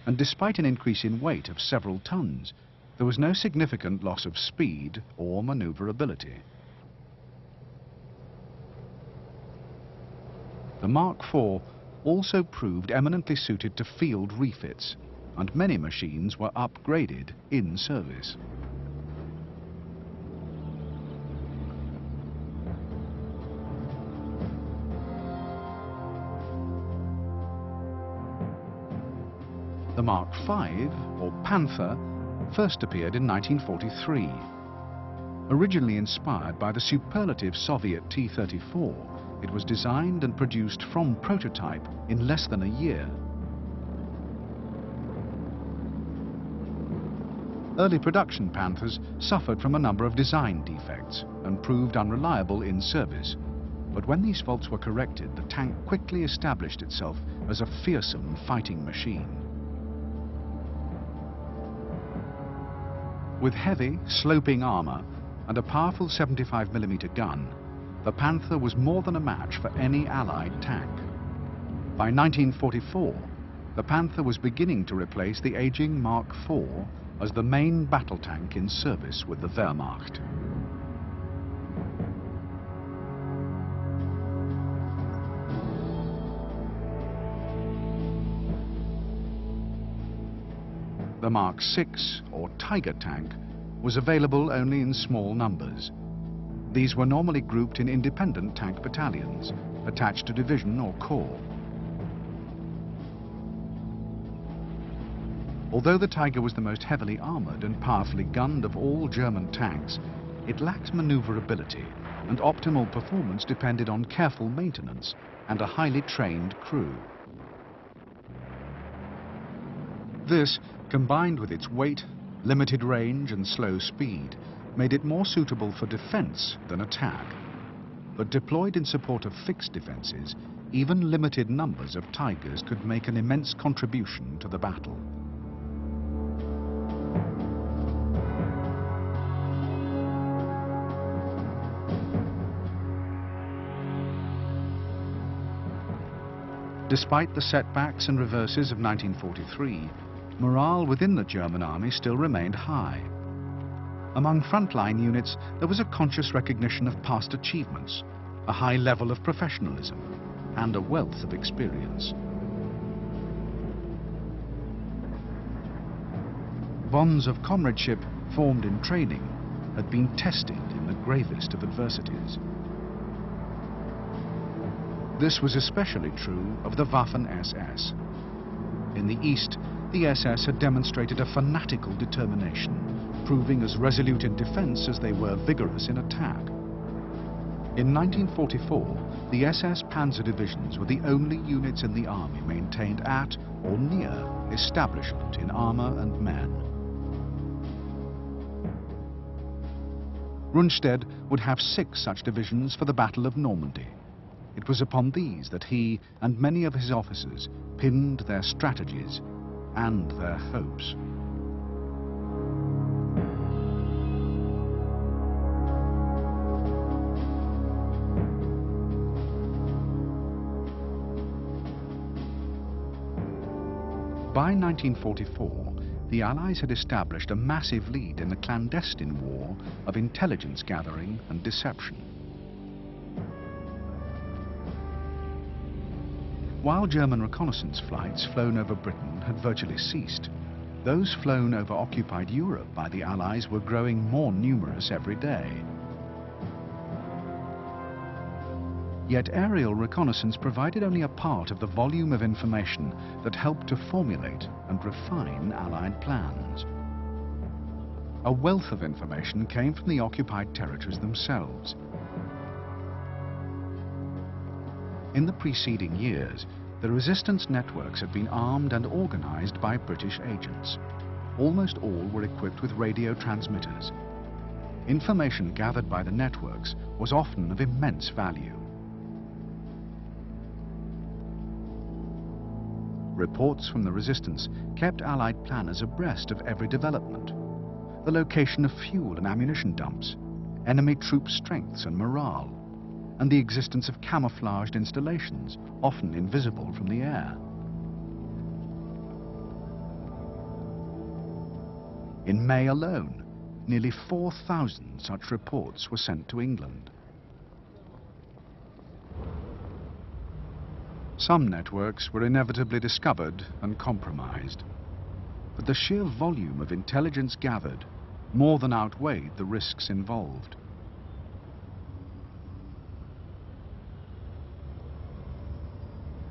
Speaker 1: and despite an increase in weight of several tons, there was no significant loss of speed or maneuverability. The Mark IV also proved eminently suited to field refits, and many machines were upgraded in service. The Mark V, or Panther, first appeared in 1943. Originally inspired by the superlative Soviet T-34, it was designed and produced from prototype in less than a year. Early production Panthers suffered from a number of design defects and proved unreliable in service. But when these faults were corrected, the tank quickly established itself as a fearsome fighting machine. With heavy, sloping armor and a powerful 75mm gun, the Panther was more than a match for any Allied tank. By 1944, the Panther was beginning to replace the aging Mark IV as the main battle tank in service with the Wehrmacht. The Mark VI, or Tiger tank, was available only in small numbers. These were normally grouped in independent tank battalions, attached to division or corps. Although the Tiger was the most heavily armored and powerfully gunned of all German tanks, it lacked maneuverability, and optimal performance depended on careful maintenance and a highly trained crew. This, combined with its weight, limited range and slow speed, made it more suitable for defense than attack. But deployed in support of fixed defenses, even limited numbers of Tigers could make an immense contribution to the battle. Despite the setbacks and reverses of 1943, morale within the German army still remained high. Among frontline units, there was a conscious recognition of past achievements, a high level of professionalism, and a wealth of experience. Bonds of comradeship formed in training had been tested in the gravest of adversities. This was especially true of the Waffen-SS. In the East, the SS had demonstrated a fanatical determination, proving as resolute in defense as they were vigorous in attack. In 1944, the SS Panzer divisions were the only units in the army maintained at or near establishment in armor and men. Rundstedt would have 6 such divisions for the Battle of Normandy. It was upon these that he and many of his officers pinned their strategies and their hopes. By 1944, the Allies had established a massive lead in the clandestine war of intelligence gathering and deception. While German reconnaissance flights flown over Britain had virtually ceased, those flown over occupied Europe by the Allies were growing more numerous every day. Yet aerial reconnaissance provided only a part of the volume of information that helped to formulate and refine Allied plans. A wealth of information came from the occupied territories themselves. In the preceding years, the resistance networks had been armed and organized by British agents. Almost all were equipped with radio transmitters. Information gathered by the networks was often of immense value. Reports from the resistance kept Allied planners abreast of every development: the location of fuel and ammunition dumps, enemy troop strengths and morale, and the existence of camouflaged installations, often invisible from the air. In May alone, nearly 4,000 such reports were sent to England. Some networks were inevitably discovered and compromised, but the sheer volume of intelligence gathered more than outweighed the risks involved.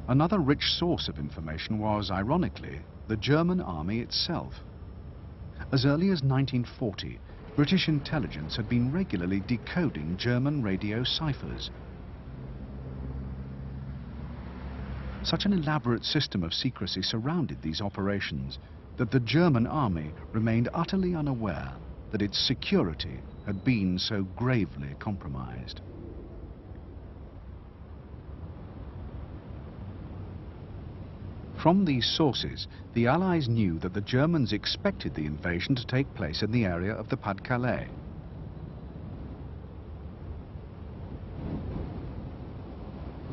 Speaker 1: Another rich source of information was, ironically, the German army itself. As early as 1940, British intelligence had been regularly decoding German radio ciphers. Such an elaborate system of secrecy surrounded these operations that the German army remained utterly unaware that its security had been so gravely compromised. From these sources, the Allies knew that the Germans expected the invasion to take place in the area of the Pas-de-Calais.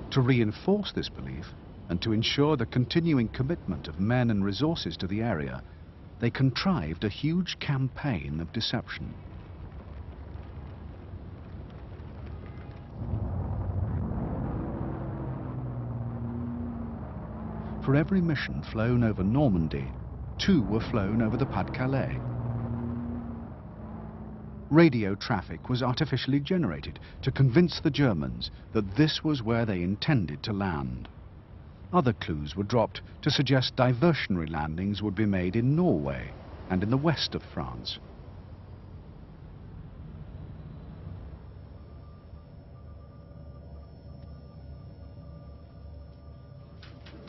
Speaker 1: To reinforce this belief, and to ensure the continuing commitment of men and resources to the area, they contrived a huge campaign of deception. For every mission flown over Normandy, 2 were flown over the Pas-de-Calais. Radio traffic was artificially generated to convince the Germans that this was where they intended to land. Other clues were dropped to suggest diversionary landings would be made in Norway and in the west of France.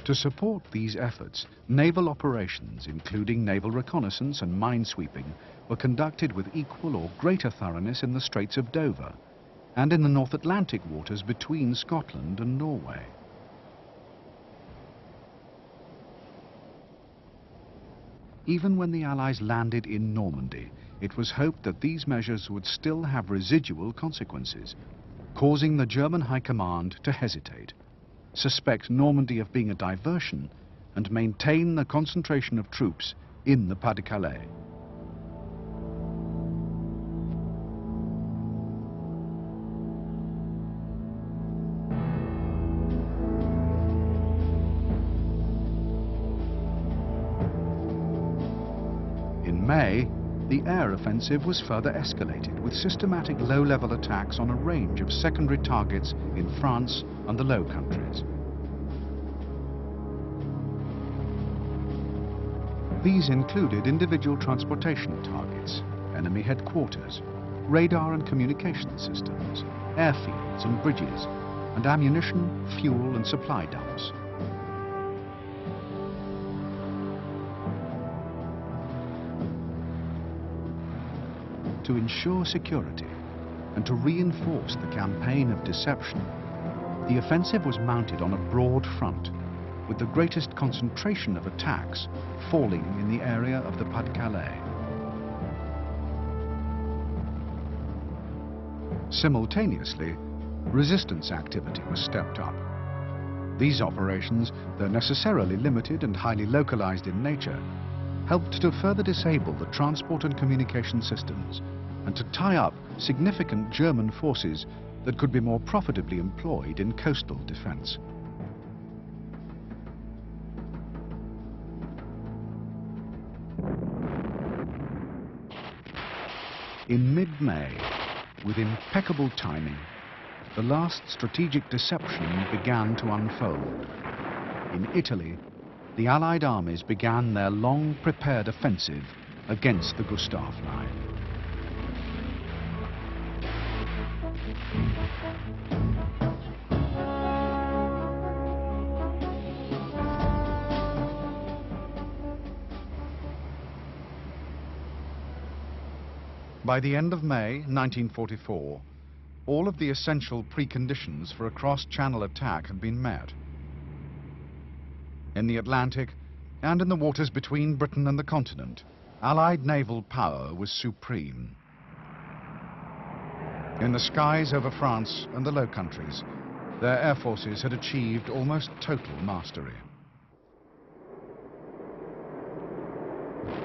Speaker 1: To support these efforts, naval operations, including naval reconnaissance and minesweeping, were conducted with equal or greater thoroughness in the Straits of Dover and in the North Atlantic waters between Scotland and Norway. Even when the Allies landed in Normandy, it was hoped that these measures would still have residual consequences, causing the German High Command to hesitate, suspect Normandy of being a diversion, and maintain the concentration of troops in the Pas-de-Calais. In May, the air offensive was further escalated with systematic low-level attacks on a range of secondary targets in France and the Low Countries. These included individual transportation targets, enemy headquarters, radar and communication systems, airfields and bridges, and ammunition, fuel and supply dumps. To ensure security and to reinforce the campaign of deception, the offensive was mounted on a broad front, with the greatest concentration of attacks falling in the area of the Pas-de-Calais. Simultaneously, resistance activity was stepped up. These operations, though necessarily limited and highly localized in nature, helped to further disable the transport and communication systems and to tie up significant German forces that could be more profitably employed in coastal defense. In mid-May, with impeccable timing, the last strategic deception began to unfold. In Italy, the Allied armies began their long-prepared offensive against the Gustav Line. By the end of May 1944, all of the essential preconditions for a cross-channel attack had been met. In the Atlantic and in the waters between Britain and the continent, Allied naval power was supreme. In the skies over France and the Low Countries, their air forces had achieved almost total mastery.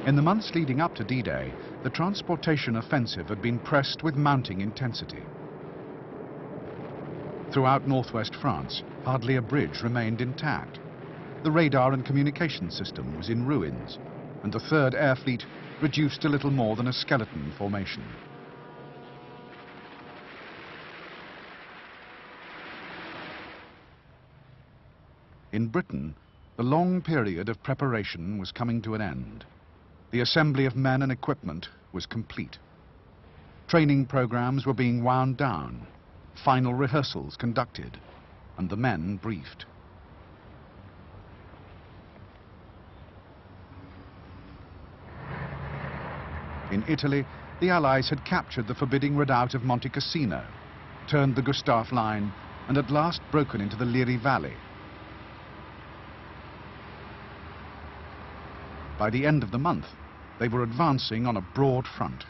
Speaker 1: In the months leading up to D-Day, the transportation offensive had been pressed with mounting intensity. Throughout northwest France, hardly a bridge remained intact. The radar and communication system was in ruins, and the Third Air Fleet reduced to little more than a skeleton formation. In Britain, the long period of preparation was coming to an end. The assembly of men and equipment was complete. Training programs were being wound down, final rehearsals conducted, and the men briefed. In Italy, the Allies had captured the forbidding redoubt of Monte Cassino, turned the Gustav Line, and at last broken into the Liri Valley. By the end of the month, they were advancing on a broad front.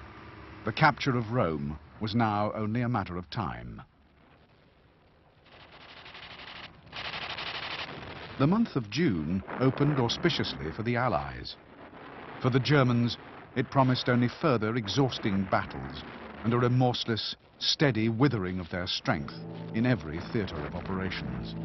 Speaker 1: The capture of Rome was now only a matter of time. The month of June opened auspiciously for the Allies. For the Germans, it promised only further exhausting battles and a remorseless, steady withering of their strength in every theatre of operations.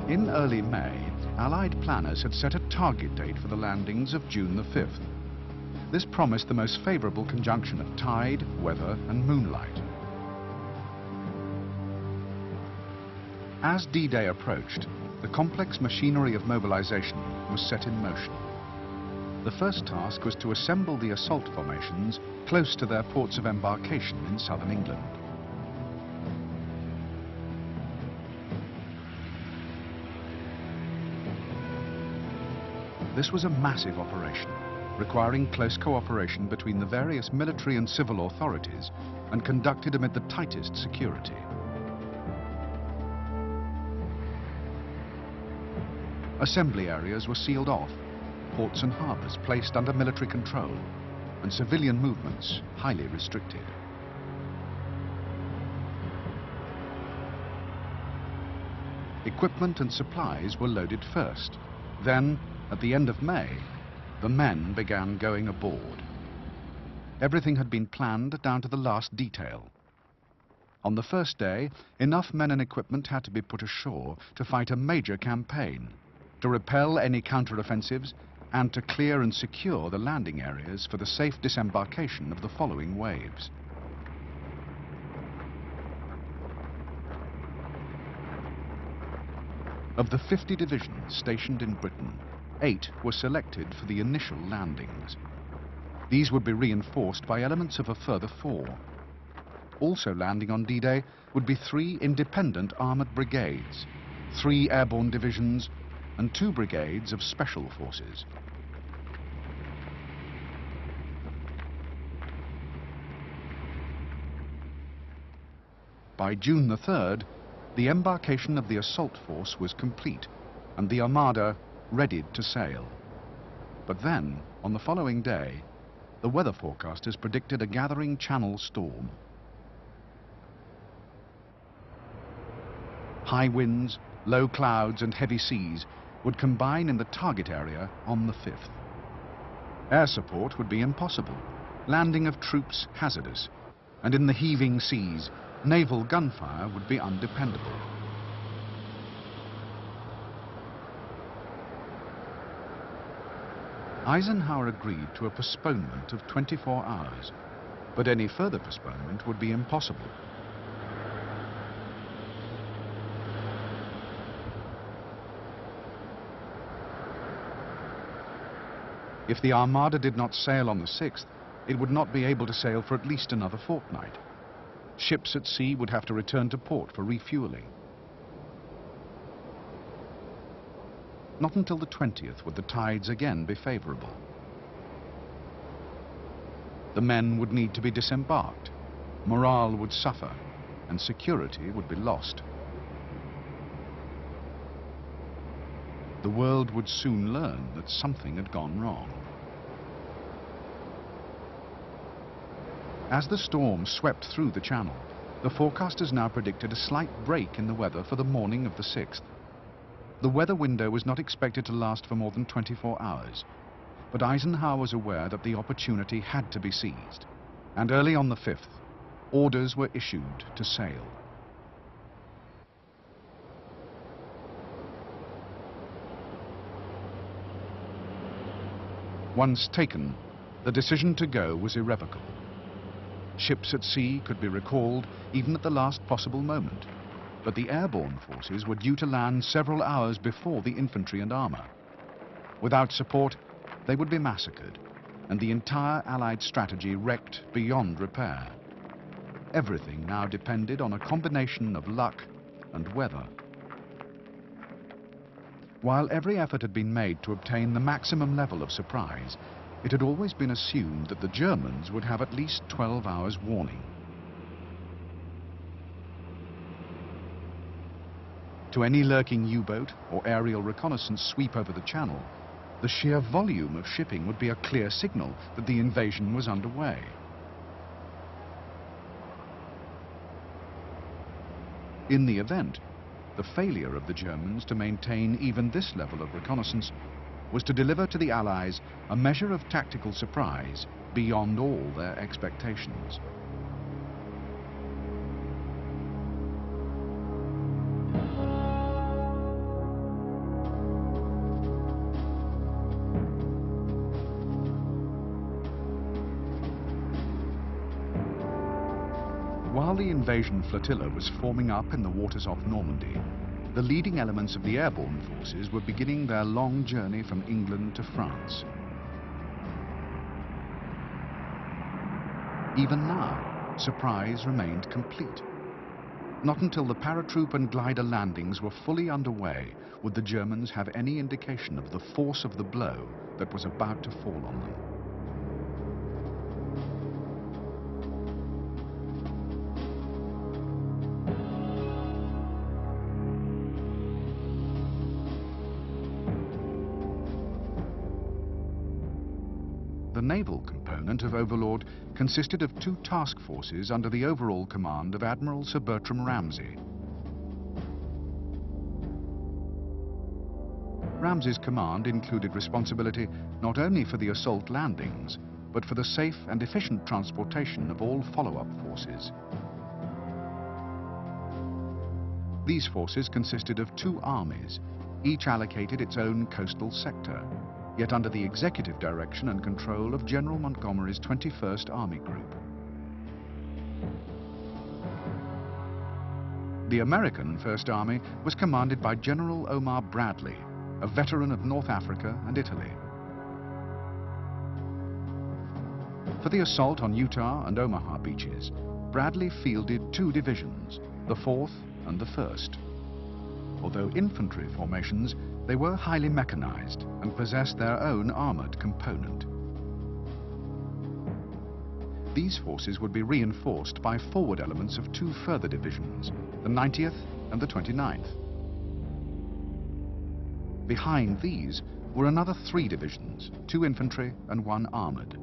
Speaker 1: In early May, Allied planners had set a target date for the landings of June the 5th. This promised the most favourable conjunction of tide, weather and moonlight. As D-Day approached, the complex machinery of mobilization was set in motion. The first task was to assemble the assault formations close to their ports of embarkation in southern England. This was a massive operation, requiring close cooperation between the various military and civil authorities and conducted amid the tightest security. Assembly areas were sealed off, ports and harbours placed under military control, and civilian movements highly restricted. Equipment and supplies were loaded first. Then, at the end of May, the men began going aboard. Everything had been planned down to the last detail. On the first day, enough men and equipment had to be put ashore to fight a major campaign, to repel any counter-offensives, and to clear and secure the landing areas for the safe disembarkation of the following waves. Of the 50 divisions stationed in Britain, 8 were selected for the initial landings. These would be reinforced by elements of a further 4. Also landing on D-Day would be 3 independent armoured brigades, 3 airborne divisions, and 2 brigades of special forces. By June the 3rd, the embarkation of the assault force was complete, and the Armada readied to sail. But then, on the following day, the weather forecasters predicted a gathering Channel storm. High winds, low clouds and heavy seas would combine in the target area on the 5th. Air support would be impossible, landing of troops hazardous, and in the heaving seas, naval gunfire would be undependable. Eisenhower agreed to a postponement of 24 hours, but any further postponement would be impossible. If the Armada did not sail on the 6th, it would not be able to sail for at least another fortnight. Ships at sea would have to return to port for refueling. Not until the 20th would the tides again be favourable. The men would need to be disembarked, morale would suffer, and security would be lost. The world would soon learn that something had gone wrong. As the storm swept through the Channel, the forecasters now predicted a slight break in the weather for the morning of the 6th. The weather window was not expected to last for more than 24 hours, but Eisenhower was aware that the opportunity had to be seized, and early on the 5th, orders were issued to sail. Once taken, the decision to go was irrevocable. Ships at sea could be recalled even at the last possible moment, but the airborne forces were due to land several hours before the infantry and armour. Without support, they would be massacred, and the entire Allied strategy wrecked beyond repair. Everything now depended on a combination of luck and weather. While every effort had been made to obtain the maximum level of surprise, it had always been assumed that the Germans would have at least 12 hours warning. To any lurking U-boat or aerial reconnaissance sweep over the Channel, the sheer volume of shipping would be a clear signal that the invasion was underway. In the event, the failure of the Germans to maintain even this level of reconnaissance was to deliver to the Allies a measure of tactical surprise beyond all their expectations. While the invasion flotilla was forming up in the waters off Normandy, the leading elements of the airborne forces were beginning their long journey from England to France. Even now, surprise remained complete. Not until the paratroop and glider landings were fully underway would the Germans have any indication of the force of the blow that was about to fall on them. The naval component of Overlord consisted of 2 task forces under the overall command of Admiral Sir Bertram Ramsay. Ramsay's command included responsibility not only for the assault landings, but for the safe and efficient transportation of all follow-up forces. These forces consisted of 2 armies, each allocated its own coastal sector, yet under the executive direction and control of General Montgomery's 21st Army Group. The American First Army was commanded by General Omar Bradley, a veteran of North Africa and Italy. For the assault on Utah and Omaha beaches, Bradley fielded 2 divisions, the 4th and the 1st. Although infantry formations, they were highly mechanized and possessed their own armored component. These forces would be reinforced by forward elements of 2 further divisions, the 90th and the 29th. Behind these were another 3 divisions, 2 infantry and 1 armored.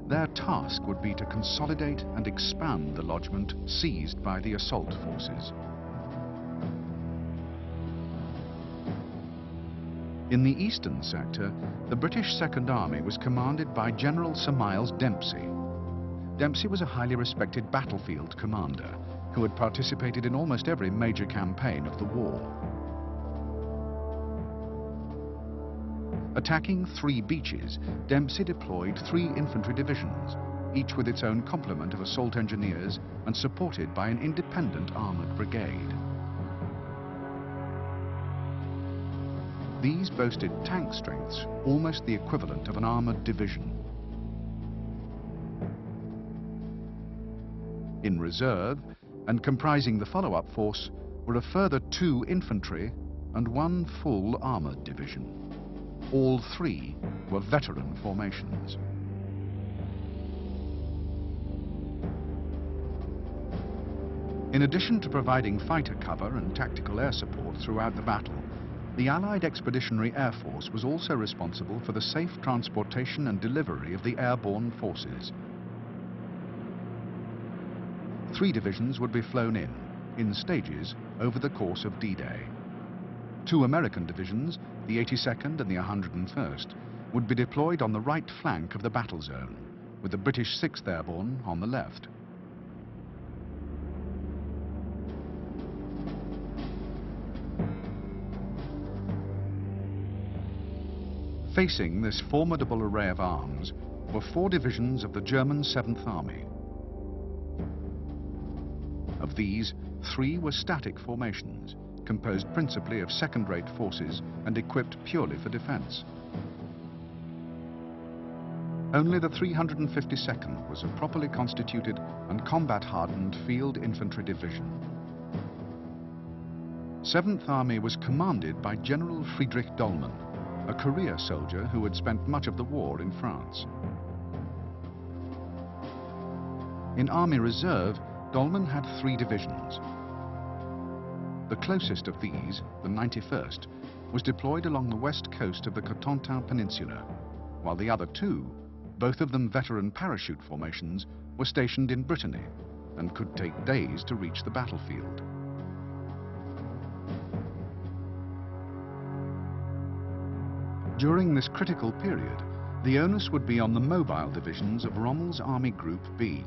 Speaker 1: Their task would be to consolidate and expand the lodgement seized by the assault forces. In the eastern sector, the British Second Army was commanded by General Sir Miles Dempsey. Dempsey was a highly respected battlefield commander who had participated in almost every major campaign of the war. Attacking 3 beaches, Dempsey deployed 3 infantry divisions, each with its own complement of assault engineers and supported by an independent armored brigade. These boasted tank strengths, almost the equivalent of an armored division. In reserve, and comprising the follow-up force, were a further 2 infantry and 1 full armored division. All 3 were veteran formations. In addition to providing fighter cover and tactical air support throughout the battle, the Allied Expeditionary Air Force was also responsible for the safe transportation and delivery of the airborne forces. 3 divisions would be flown in stages, over the course of D-Day. 2 American divisions, the 82nd and the 101st, would be deployed on the right flank of the battle zone, with the British 6th Airborne on the left. Facing this formidable array of arms were 4 divisions of the German 7th Army. Of these, 3 were static formations, composed principally of second-rate forces and equipped purely for defense. Only the 352nd was a properly constituted and combat-hardened field infantry division. 7th Army was commanded by General Friedrich Dollmann, a career soldier who had spent much of the war in France. In Army Reserve, Dollmann had 3 divisions. The closest of these, the 91st, was deployed along the west coast of the Cotentin Peninsula, while the other 2, both of them veteran parachute formations, were stationed in Brittany and could take days to reach the battlefield. During this critical period, the onus would be on the mobile divisions of Rommel's Army Group B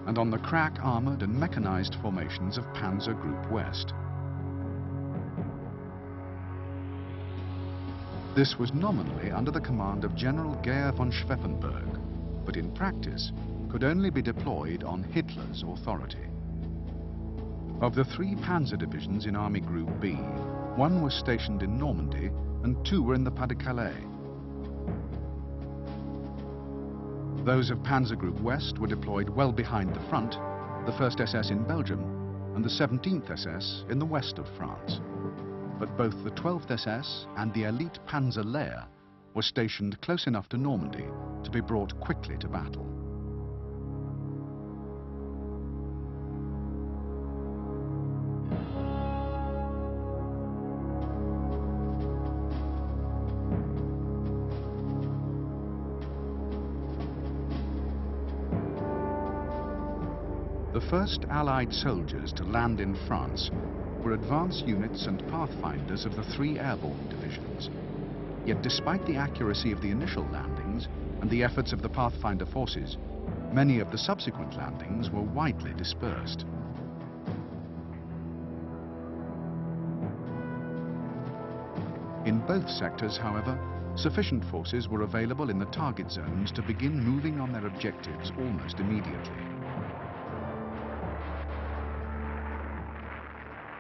Speaker 1: and on the crack armoured and mechanized formations of Panzer Group West. This was nominally under the command of General Geyer von Schweppenberg, but in practice could only be deployed on Hitler's authority. Of the 3 panzer divisions in Army Group B, 1 was stationed in Normandy and 2 were in the Pas-de-Calais. Those of Panzer Group West were deployed well behind the front, the 1st SS in Belgium and the 17th SS in the west of France. But both the 12th SS and the elite Panzer Lehr were stationed close enough to Normandy to be brought quickly to battle. The first Allied soldiers to land in France were advance units and pathfinders of the 3 airborne divisions, Yet despite the accuracy of the initial landings and the efforts of the Pathfinder forces, many of the subsequent landings were widely dispersed. In both sectors, however, sufficient forces were available in the target zones to begin moving on their objectives almost immediately.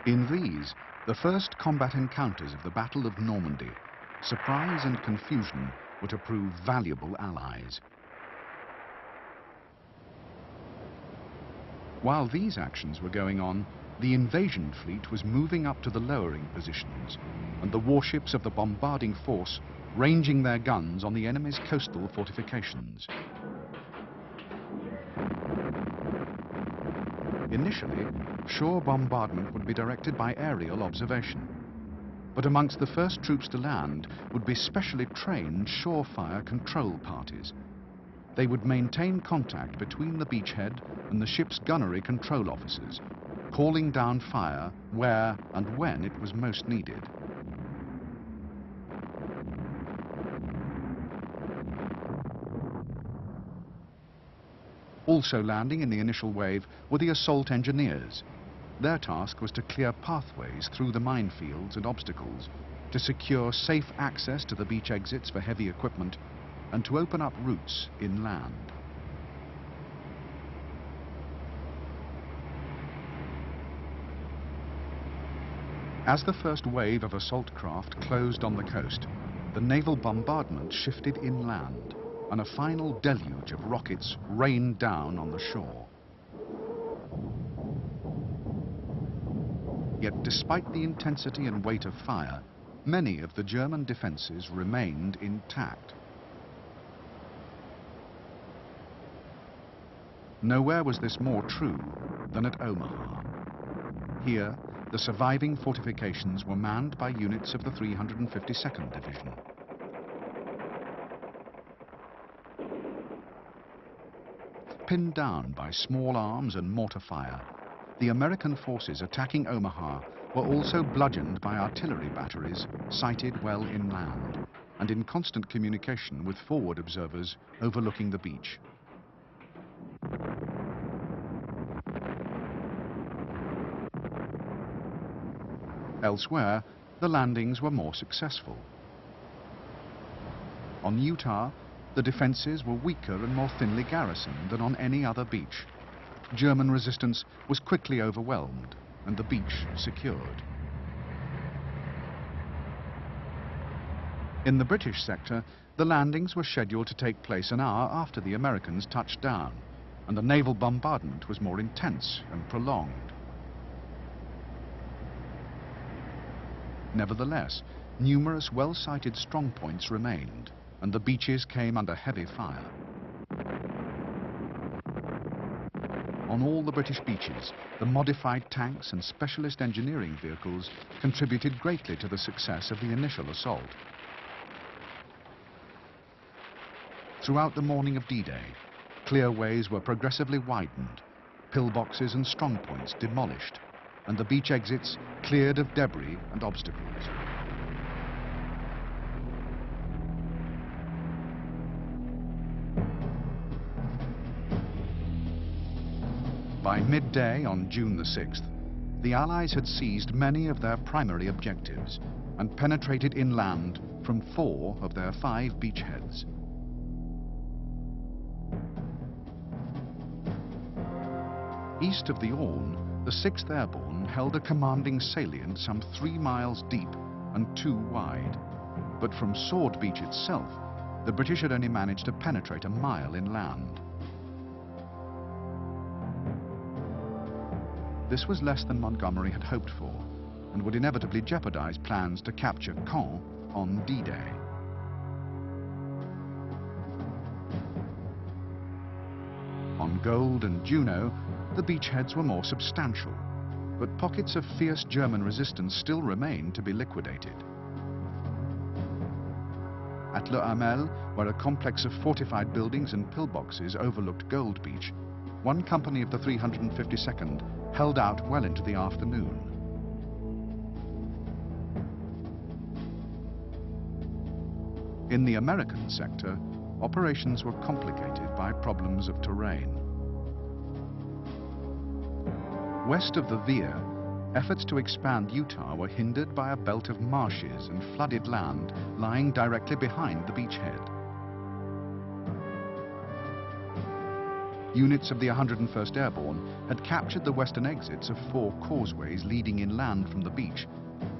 Speaker 1: In these, the first combat encounters of the Battle of Normandy, surprise and confusion were to prove valuable allies. While these actions were going on, the invasion fleet was moving up to the lowering positions, and the warships of the bombarding force ranging their guns on the enemy's coastal fortifications. Initially, shore bombardment would be directed by aerial observation, but amongst the first troops to land would be specially trained shore fire control parties. They would maintain contact between the beachhead and the ship's gunnery control officers, calling down fire where and when it was most needed. Also landing in the initial wave were the assault engineers. Their task was to clear pathways through the minefields and obstacles, to secure safe access to the beach exits for heavy equipment, and to open up routes inland. As the first wave of assault craft closed on the coast, the naval bombardment shifted inland, and a final deluge of rockets rained down on the shore. Yet despite the intensity and weight of fire, many of the German defenses remained intact. Nowhere was this more true than at Omaha. Here, the surviving fortifications were manned by units of the 352nd Division. Pinned down by small arms and mortar fire, the American forces attacking Omaha were also bludgeoned by artillery batteries sighted well inland and in constant communication with forward observers overlooking the beach. Elsewhere, the landings were more successful. On Utah, the defenses were weaker and more thinly garrisoned than on any other beach. German resistance was quickly overwhelmed and the beach secured. In the British sector, the landings were scheduled to take place an hour after the Americans touched down, and the naval bombardment was more intense and prolonged. Nevertheless, numerous well-sighted strongpoints remained, and the beaches came under heavy fire. On all the British beaches, the modified tanks and specialist engineering vehicles contributed greatly to the success of the initial assault. Throughout the morning of D-Day, clearways were progressively widened, pillboxes and strongpoints demolished, and the beach exits cleared of debris and obstacles. By midday on June the 6th, the Allies had seized many of their primary objectives and penetrated inland from 4 of their 5 beachheads. East of the Orne, the 6th Airborne held a commanding salient some 3 miles deep and 2 wide. But from Sword Beach itself, the British had only managed to penetrate a mile inland. This was less than Montgomery had hoped for, and would inevitably jeopardize plans to capture Caen on D-Day. On Gold and Juno, the beachheads were more substantial, but pockets of fierce German resistance still remained to be liquidated. At Le Hamel, where a complex of fortified buildings and pillboxes overlooked Gold Beach, one company of the 352nd held out well into the afternoon. In the American sector, operations were complicated by problems of terrain. West of the Via, efforts to expand Utah were hindered by a belt of marshes and flooded land lying directly behind the beachhead. Units of the 101st Airborne had captured the western exits of 4 causeways leading inland from the beach,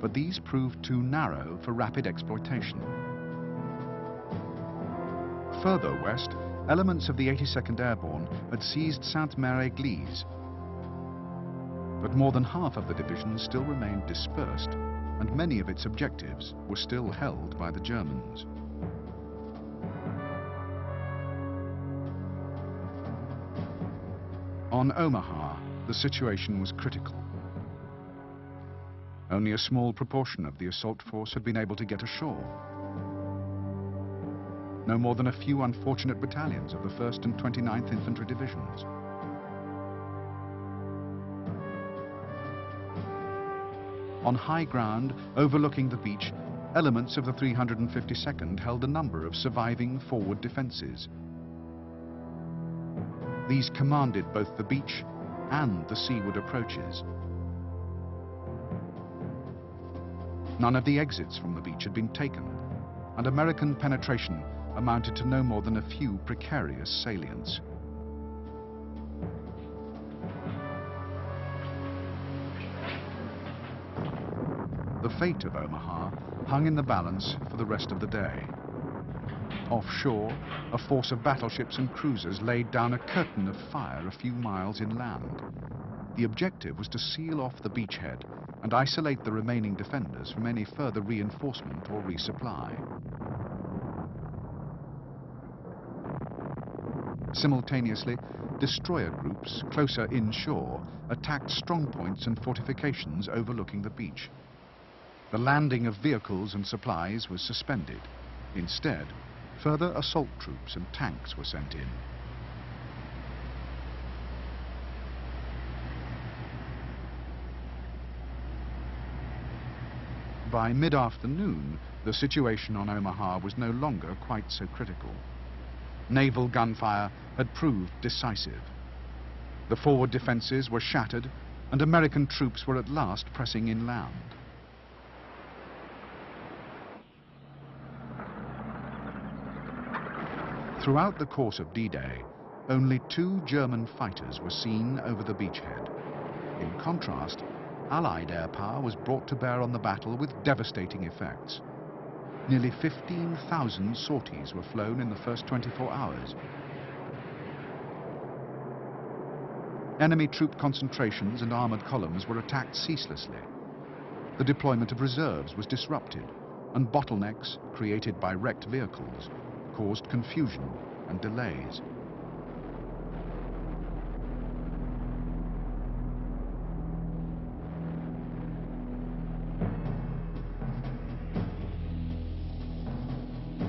Speaker 1: but these proved too narrow for rapid exploitation. Further west, elements of the 82nd Airborne had seized Sainte-Mère-Église, but more than half of the division still remained dispersed, and many of its objectives were still held by the Germans. On Omaha, the situation was critical. Only a small proportion of the assault force had been able to get ashore. No more than a few unfortunate battalions of the 1st and 29th Infantry Divisions. On high ground, overlooking the beach, elements of the 352nd held a number of surviving forward defences. These commanded both the beach and the seaward approaches. None of the exits from the beach had been taken, and American penetration amounted to no more than a few precarious salients. The fate of Omaha hung in the balance for the rest of the day. Offshore, a force of battleships and cruisers laid down a curtain of fire a few miles inland. The objective was to seal off the beachhead and isolate the remaining defenders from any further reinforcement or resupply. Simultaneously, destroyer groups closer inshore attacked strongpoints and fortifications overlooking the beach. The landing of vehicles and supplies was suspended. Instead, further assault troops and tanks were sent in. By mid-afternoon, the situation on Omaha was no longer quite so critical. Naval gunfire had proved decisive. The forward defences were shattered, and American troops were at last pressing inland. Throughout the course of D-Day, only 2 German fighters were seen over the beachhead. In contrast, Allied air power was brought to bear on the battle with devastating effects. Nearly 15,000 sorties were flown in the first 24 hours. Enemy troop concentrations and armoured columns were attacked ceaselessly. The deployment of reserves was disrupted, and bottlenecks created by wrecked vehicles caused confusion and delays.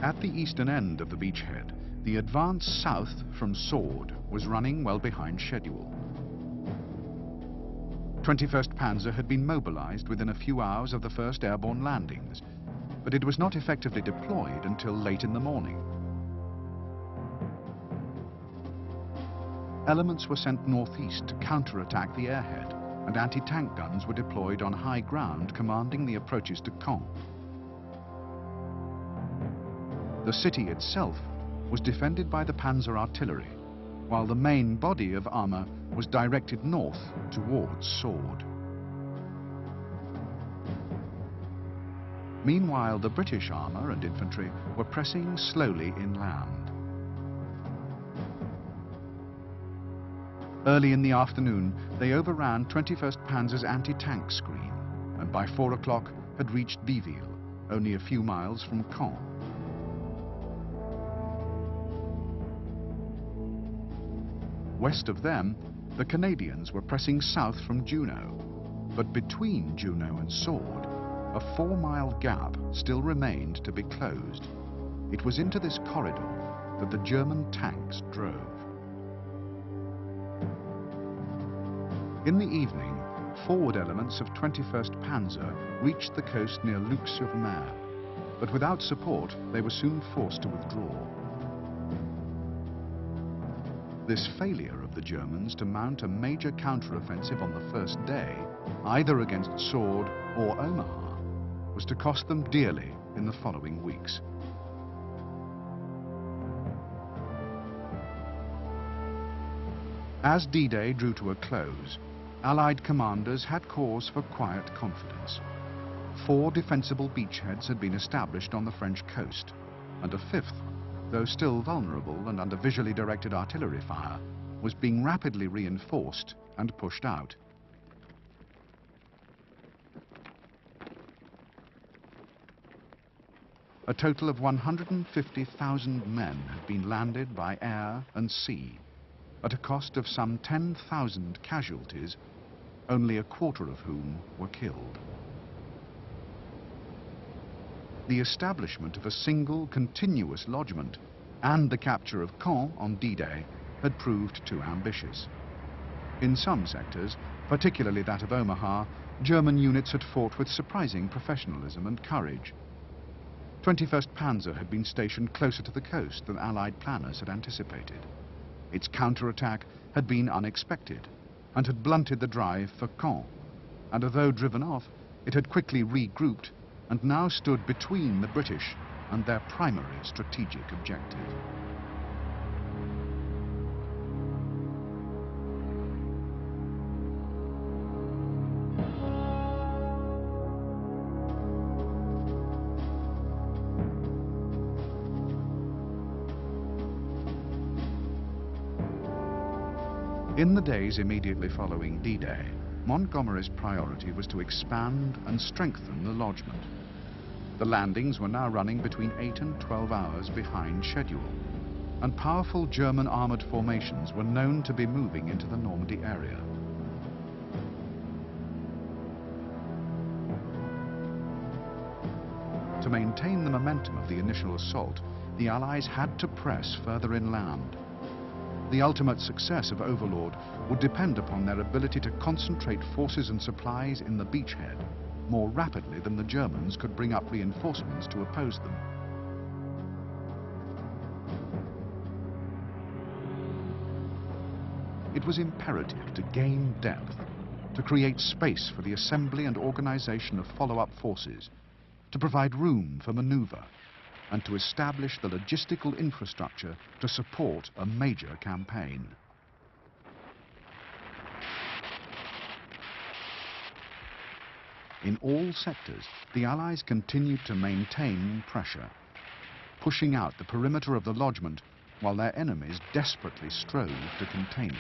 Speaker 1: At the eastern end of the beachhead, the advance south from Sword was running well behind schedule. 21st Panzer had been mobilized within a few hours of the first airborne landings, but it was not effectively deployed until late in the morning. Elements were sent northeast to counterattack the airhead, and anti-tank guns were deployed on high ground commanding the approaches to Caen. The city itself was defended by the Panzer artillery, while the main body of armour was directed north towards Sword. Meanwhile, the British armour and infantry were pressing slowly inland. Early in the afternoon, they overran 21st Panzer's anti-tank screen, and by 4 o'clock had reached Biville, only a few miles from Caen. West of them, the Canadians were pressing south from Juno, but between Juno and Sword, a 4-mile gap still remained to be closed. It was into this corridor that the German tanks drove. In the evening, forward elements of 21st Panzer reached the coast near Luc-sur-Mer. but without support, they were soon forced to withdraw. This failure of the Germans to mount a major counteroffensive on the first day, either against Sword or Omaha, was to cost them dearly in the following weeks. As D-Day drew to a close, Allied commanders had cause for quiet confidence. 4 defensible beachheads had been established on the French coast, and a 5th, though still vulnerable and under visually directed artillery fire, was being rapidly reinforced and pushed out. A total of 150,000 men had been landed by air and sea, at a cost of some 10,000 casualties, only a quarter of whom were killed. The establishment of a single continuous lodgment and the capture of Caen on D-Day had proved too ambitious. In some sectors, particularly that of Omaha, German units had fought with surprising professionalism and courage. 21st Panzer had been stationed closer to the coast than Allied planners had anticipated. Its counterattack had been unexpected and had blunted the drive for Caen, and although driven off, it had quickly regrouped and now stood between the British and their primary strategic objective. In the days immediately following D-Day, Montgomery's priority was to expand and strengthen the lodgment. The landings were now running between 8 and 12 hours behind schedule, and powerful German armoured formations were known to be moving into the Normandy area. To maintain the momentum of the initial assault, the Allies had to press further inland. The ultimate success of Overlord would depend upon their ability to concentrate forces and supplies in the beachhead more rapidly than the Germans could bring up reinforcements to oppose them. It was imperative to gain depth, to create space for the assembly and organization of follow-up forces, to provide room for maneuver, and to establish the logistical infrastructure to support a major campaign. In all sectors, the Allies continued to maintain pressure, pushing out the perimeter of the lodgment while their enemies desperately strove to contain it.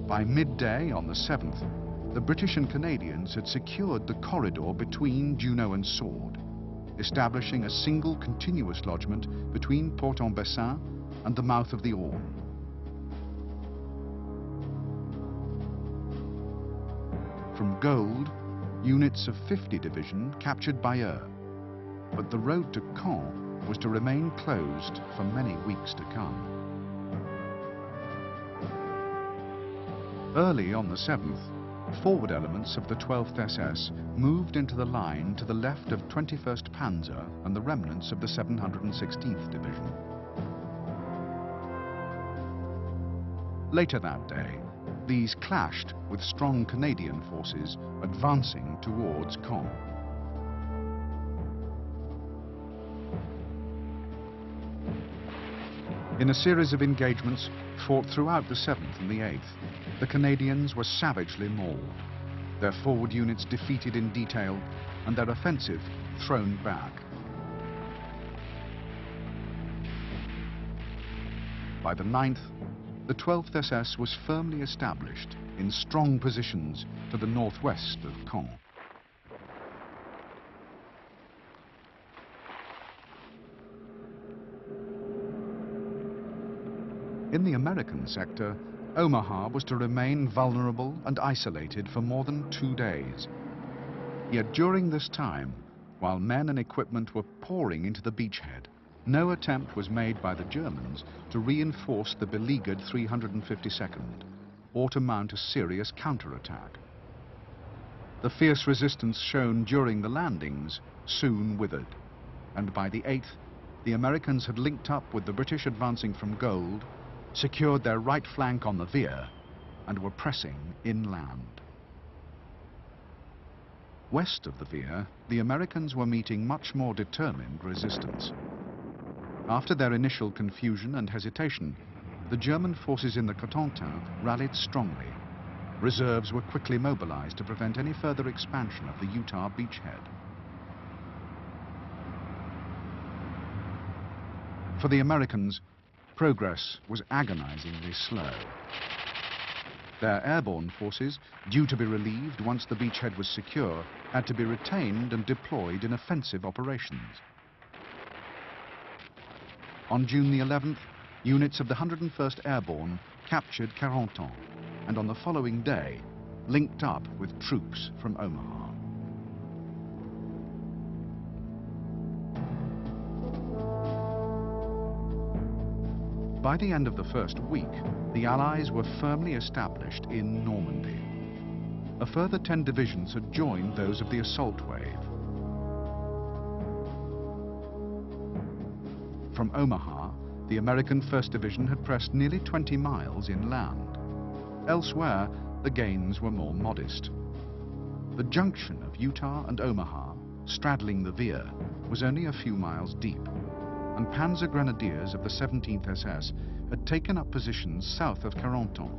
Speaker 1: By midday on the 7th, the British and Canadians had secured the corridor between Juno and Sword, establishing a single continuous lodgment between Port-en-Bessin and the mouth of the Orne. From Gold, units of 50 Division captured Bayeux, but the road to Caen was to remain closed for many weeks to come. Early on the 7th, forward elements of the 12th SS moved into the line to the left of 21st Panzer and the remnants of the 716th Division. Later that day, these clashed with strong Canadian forces advancing towards Caen. In a series of engagements fought throughout the 7th and the 8th, the Canadians were savagely mauled, their forward units defeated in detail, and their offensive thrown back. By the 9th, the 12th SS was firmly established in strong positions to the northwest of Caen. In the American sector, Omaha was to remain vulnerable and isolated for more than 2 days. Yet during this time, while men and equipment were pouring into the beachhead, no attempt was made by the Germans to reinforce the beleaguered 352nd or to mount a serious counterattack. The fierce resistance shown during the landings soon withered, and by the 8th, the Americans had linked up with the British advancing from Gold, secured their right flank on the Veer, and were pressing inland. West of the Veer, the Americans were meeting much more determined resistance. After their initial confusion and hesitation, the German forces in the Cotentin rallied strongly. Reserves were quickly mobilized to prevent any further expansion of the Utah beachhead. For the Americans, progress was agonizingly slow. Their airborne forces, due to be relieved once the beachhead was secure, had to be retained and deployed in offensive operations. On June the 11th, units of the 101st Airborne captured Carentan, and on the following day, linked up with troops from Omaha. By the end of the first week, the Allies were firmly established in Normandy. A further 10 divisions had joined those of the assault wave. From Omaha, the American 1st Division had pressed nearly 20 miles inland. Elsewhere, the gains were more modest. The junction of Utah and Omaha, straddling the Veer, was only a few miles deep, and Panzer Grenadiers of the 17th SS had taken up positions south of Carentan.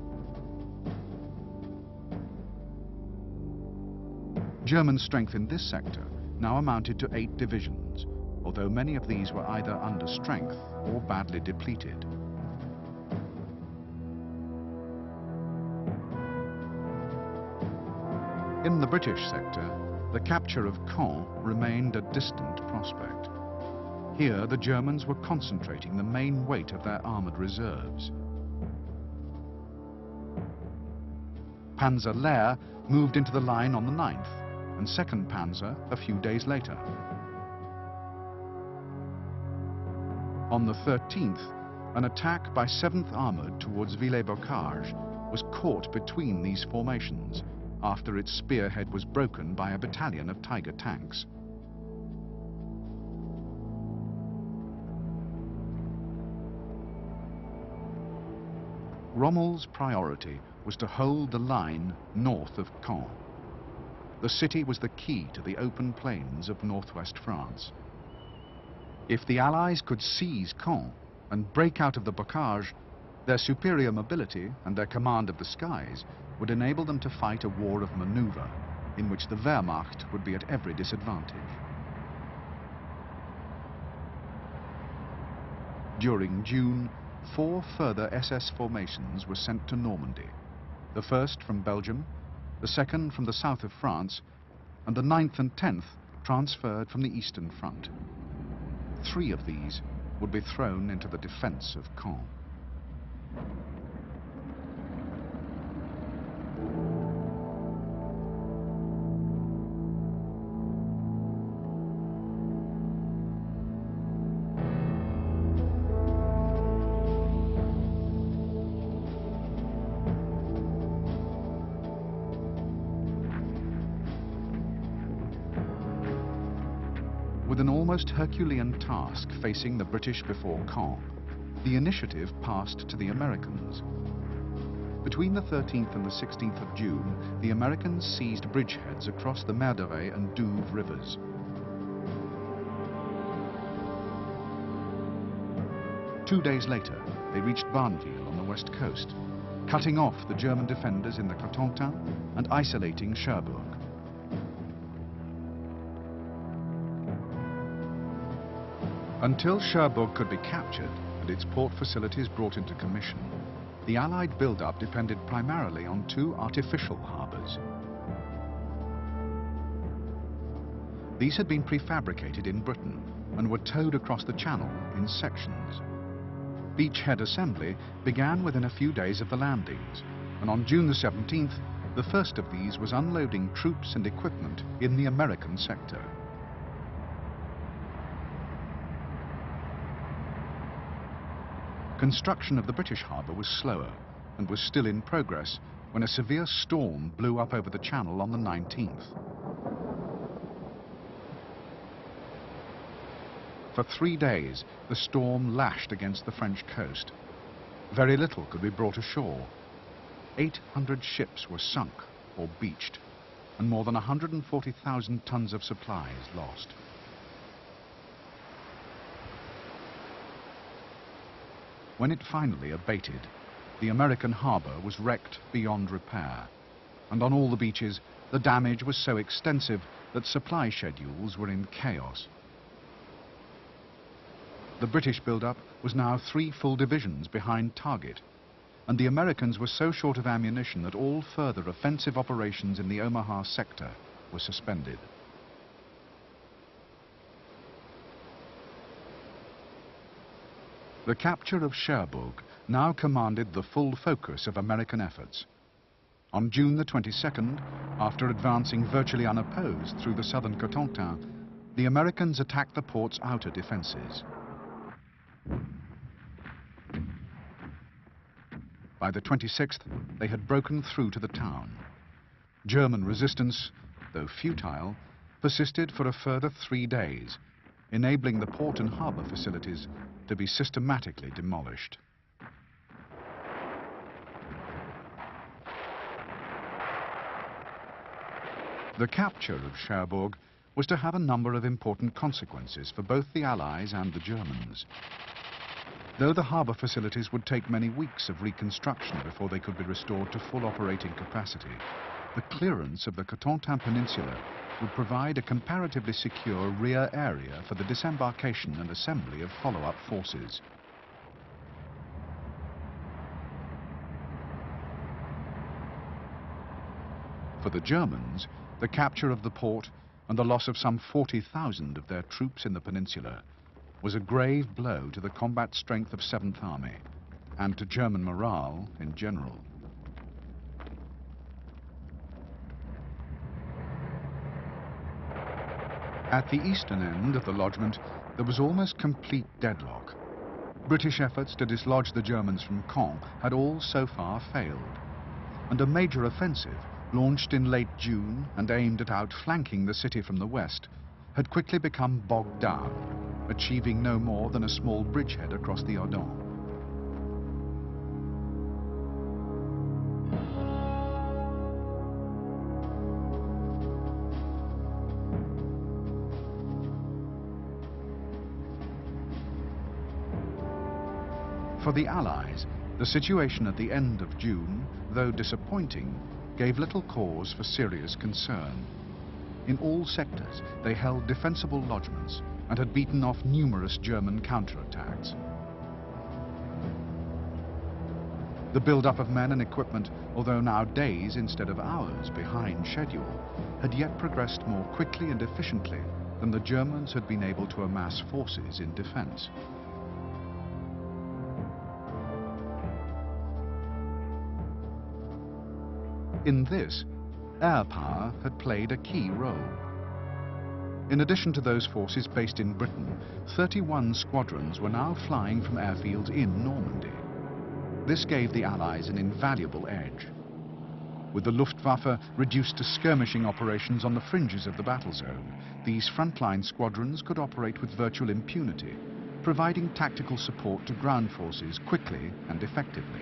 Speaker 1: German strength in this sector now amounted to 8 divisions, although many of these were either under strength or badly depleted. In the British sector, the capture of Caen remained a distant prospect. Here, the Germans were concentrating the main weight of their armoured reserves. Panzer Lehr moved into the line on the 9th, and 2nd Panzer a few days later. On the 13th, an attack by 7th Armoured towards Villers-Bocage was caught between these formations after its spearhead was broken by a battalion of Tiger tanks. Rommel's priority was to hold the line north of Caen. The city was the key to the open plains of northwest France. If the Allies could seize Caen and break out of the bocage, their superior mobility and their command of the skies would enable them to fight a war of maneuver in which the Wehrmacht would be at every disadvantage. During June, 4 further SS formations were sent to Normandy, the 1st from Belgium, the 2nd from the south of France, and the 9th and 10th transferred from the Eastern Front. 3 of these would be thrown into the defense of Caen. With an almost Herculean task facing the British before Caen, the initiative passed to the Americans. Between the 13th and the 16th of June, the Americans seized bridgeheads across the Merderet and Douve rivers. Two days later, they reached Barneville on the west coast, cutting off the German defenders in the Cotentin and isolating Cherbourg. Until Cherbourg could be captured and its port facilities brought into commission, the Allied build-up depended primarily on 2 artificial harbours. These had been prefabricated in Britain and were towed across the channel in sections. Beachhead assembly began within a few days of the landings, and on June the 17th, the first of these was unloading troops and equipment in the American sector. Construction of the British harbour was slower and was still in progress when a severe storm blew up over the channel on the 19th. For 3 days, the storm lashed against the French coast. Very little could be brought ashore. 800 ships were sunk or beached, and more than 140,000 tons of supplies lost. When it finally abated, the American harbour was wrecked beyond repair, and on all the beaches the damage was so extensive that supply schedules were in chaos. The British build-up was now 3 full divisions behind target, and the Americans were so short of ammunition that all further offensive operations in the Omaha sector were suspended. The capture of Cherbourg now commanded the full focus of American efforts. On June the 22nd, after advancing virtually unopposed through the southern Cotentin, the Americans attacked the port's outer defenses. By the 26th, they had broken through to the town. German resistance, though futile, persisted for a further 3 days, enabling the port and harbour facilities to be systematically demolished. The capture of Cherbourg was to have a number of important consequences for both the Allies and the Germans. Though the harbour facilities would take many weeks of reconstruction before they could be restored to full operating capacity, the clearance of the Cotentin Peninsula would provide a comparatively secure rear area for the disembarkation and assembly of follow-up forces. For the Germans, the capture of the port and the loss of some 40,000 of their troops in the peninsula was a grave blow to the combat strength of 7th Army and to German morale in general. At the eastern end of the lodgement, there was almost complete deadlock. British efforts to dislodge the Germans from Caen had all so far failed, and a major offensive, launched in late June and aimed at outflanking the city from the west, had quickly become bogged down, achieving no more than a small bridgehead across the Odon. For the Allies, the situation at the end of June, though disappointing, gave little cause for serious concern. In all sectors, they held defensible lodgements and had beaten off numerous German counterattacks. The build-up of men and equipment, although now days instead of hours behind schedule, had yet progressed more quickly and efficiently than the Germans had been able to amass forces in defense. In this, air power had played a key role. In addition to those forces based in Britain, 31 squadrons were now flying from airfields in Normandy. This gave the Allies an invaluable edge. With the Luftwaffe reduced to skirmishing operations on the fringes of the battle zone, these frontline squadrons could operate with virtual impunity, providing tactical support to ground forces quickly and effectively.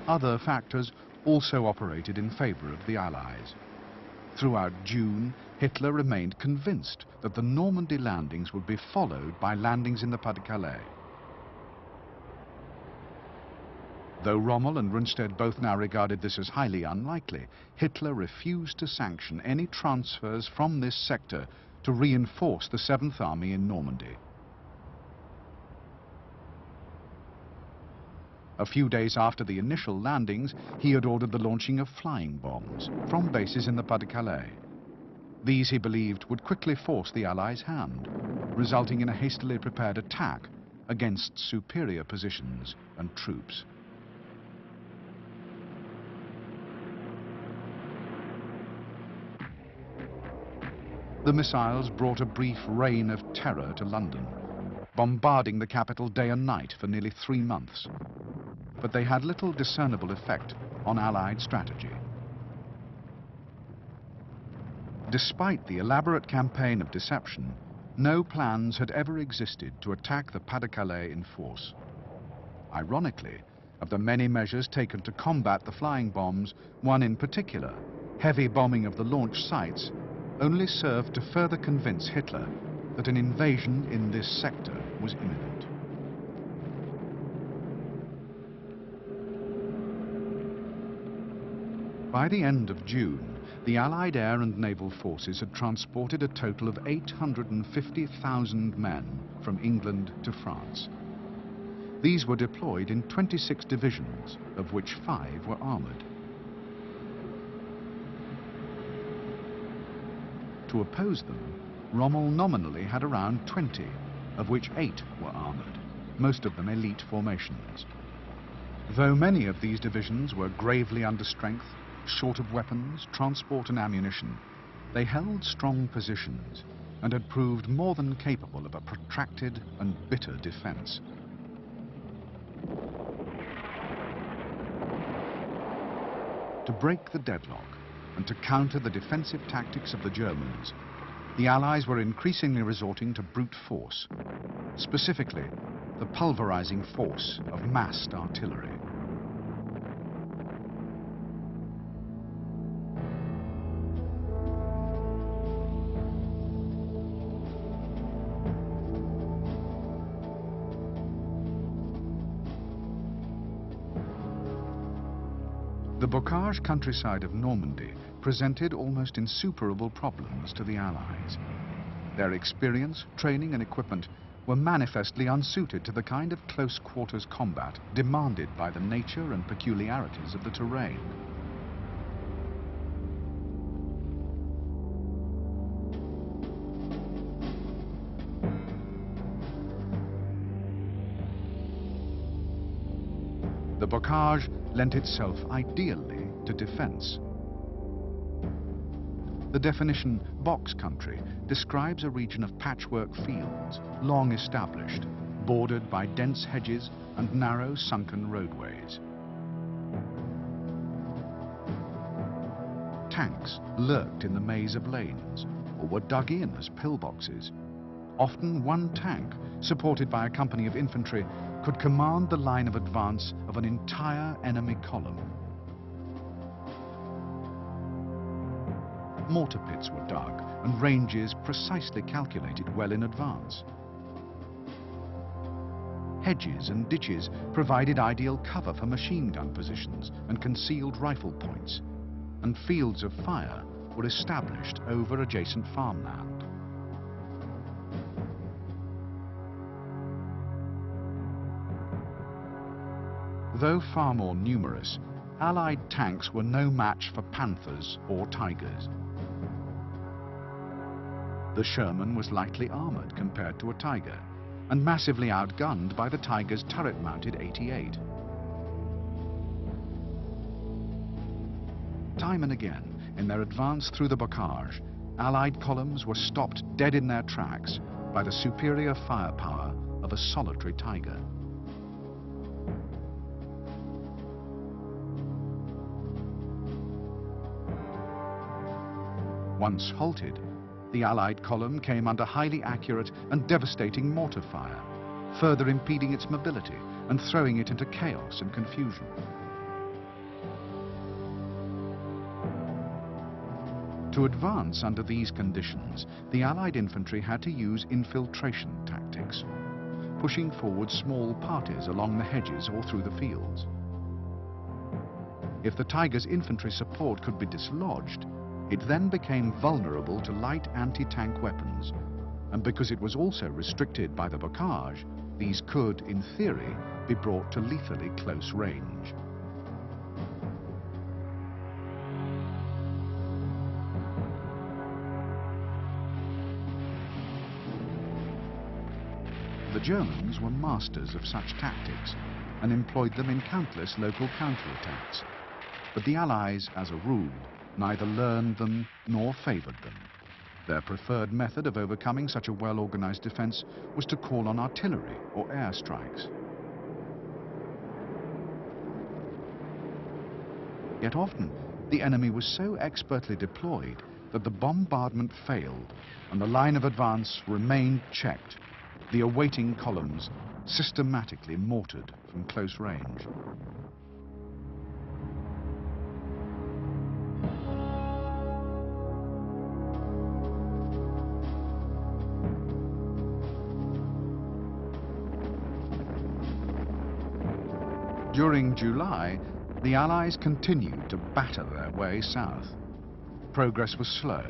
Speaker 1: Other factors also operated in favor of the Allies. Throughout June, Hitler remained convinced that the Normandy landings would be followed by landings in the Pas-de-Calais. Though Rommel and Rundstedt both now regarded this as highly unlikely, Hitler refused to sanction any transfers from this sector to reinforce the 7th Army in Normandy. A few days after the initial landings, he had ordered the launching of flying bombs from bases in the Pas-de-Calais. These, he believed, would quickly force the Allies' hand, resulting in a hastily prepared attack against superior positions and troops. The missiles brought a brief reign of terror to London, bombarding the capital day and night for nearly 3 months. But they had little discernible effect on Allied strategy. Despite the elaborate campaign of deception, no plans had ever existed to attack the Pas-de-Calais in force. Ironically, of the many measures taken to combat the flying bombs, one in particular, heavy bombing of the launch sites, only served to further convince Hitler that an invasion in this sector was imminent. By the end of June, the Allied air and naval forces had transported a total of 850,000 men from England to France. These were deployed in 26 divisions, of which 5 were armoured. To oppose them, Rommel nominally had around 20, of which 8 were armoured, most of them elite formations. Though many of these divisions were gravely under strength, short of weapons, transport and ammunition, they held strong positions and had proved more than capable of a protracted and bitter defence. To break the deadlock and to counter the defensive tactics of the Germans, the Allies were increasingly resorting to brute force, specifically the pulverizing force of massed artillery. The Bocage countryside of Normandy presented almost insuperable problems to the Allies. Their experience, training and equipment were manifestly unsuited to the kind of close-quarters combat demanded by the nature and peculiarities of the terrain. The Bocage lent itself ideally to defence. The definition box country describes a region of patchwork fields, long established, bordered by dense hedges and narrow sunken roadways. Tanks lurked in the maze of lanes or were dug in as pillboxes. Often one tank, supported by a company of infantry, could command the line of advance of an entire enemy column. Mortar pits were dug and ranges precisely calculated well in advance. Hedges and ditches provided ideal cover for machine gun positions and concealed rifle points, and fields of fire were established over adjacent farmland. Though far more numerous, Allied tanks were no match for Panthers or Tigers. The Sherman was lightly armoured compared to a Tiger, and massively outgunned by the Tiger's turret-mounted 88. Time and again, in their advance through the Bocage, Allied columns were stopped dead in their tracks by the superior firepower of a solitary Tiger. Once halted, the Allied column came under highly accurate and devastating mortar fire, further impeding its mobility and throwing it into chaos and confusion. To advance under these conditions, the Allied infantry had to use infiltration tactics, pushing forward small parties along the hedges or through the fields. If the Tiger's infantry support could be dislodged, it then became vulnerable to light anti-tank weapons, and because it was also restricted by the Bocage, these could, in theory, be brought to lethally close range. The Germans were masters of such tactics and employed them in countless local counterattacks, but the Allies, as a rule, neither learned them nor favoured them. Their preferred method of overcoming such a well-organized defense was to call on artillery or airstrikes. Yet often, the enemy was so expertly deployed that the bombardment failed and the line of advance remained checked, the awaiting columns systematically mortared from close range. During July, the Allies continued to batter their way south. Progress was slow,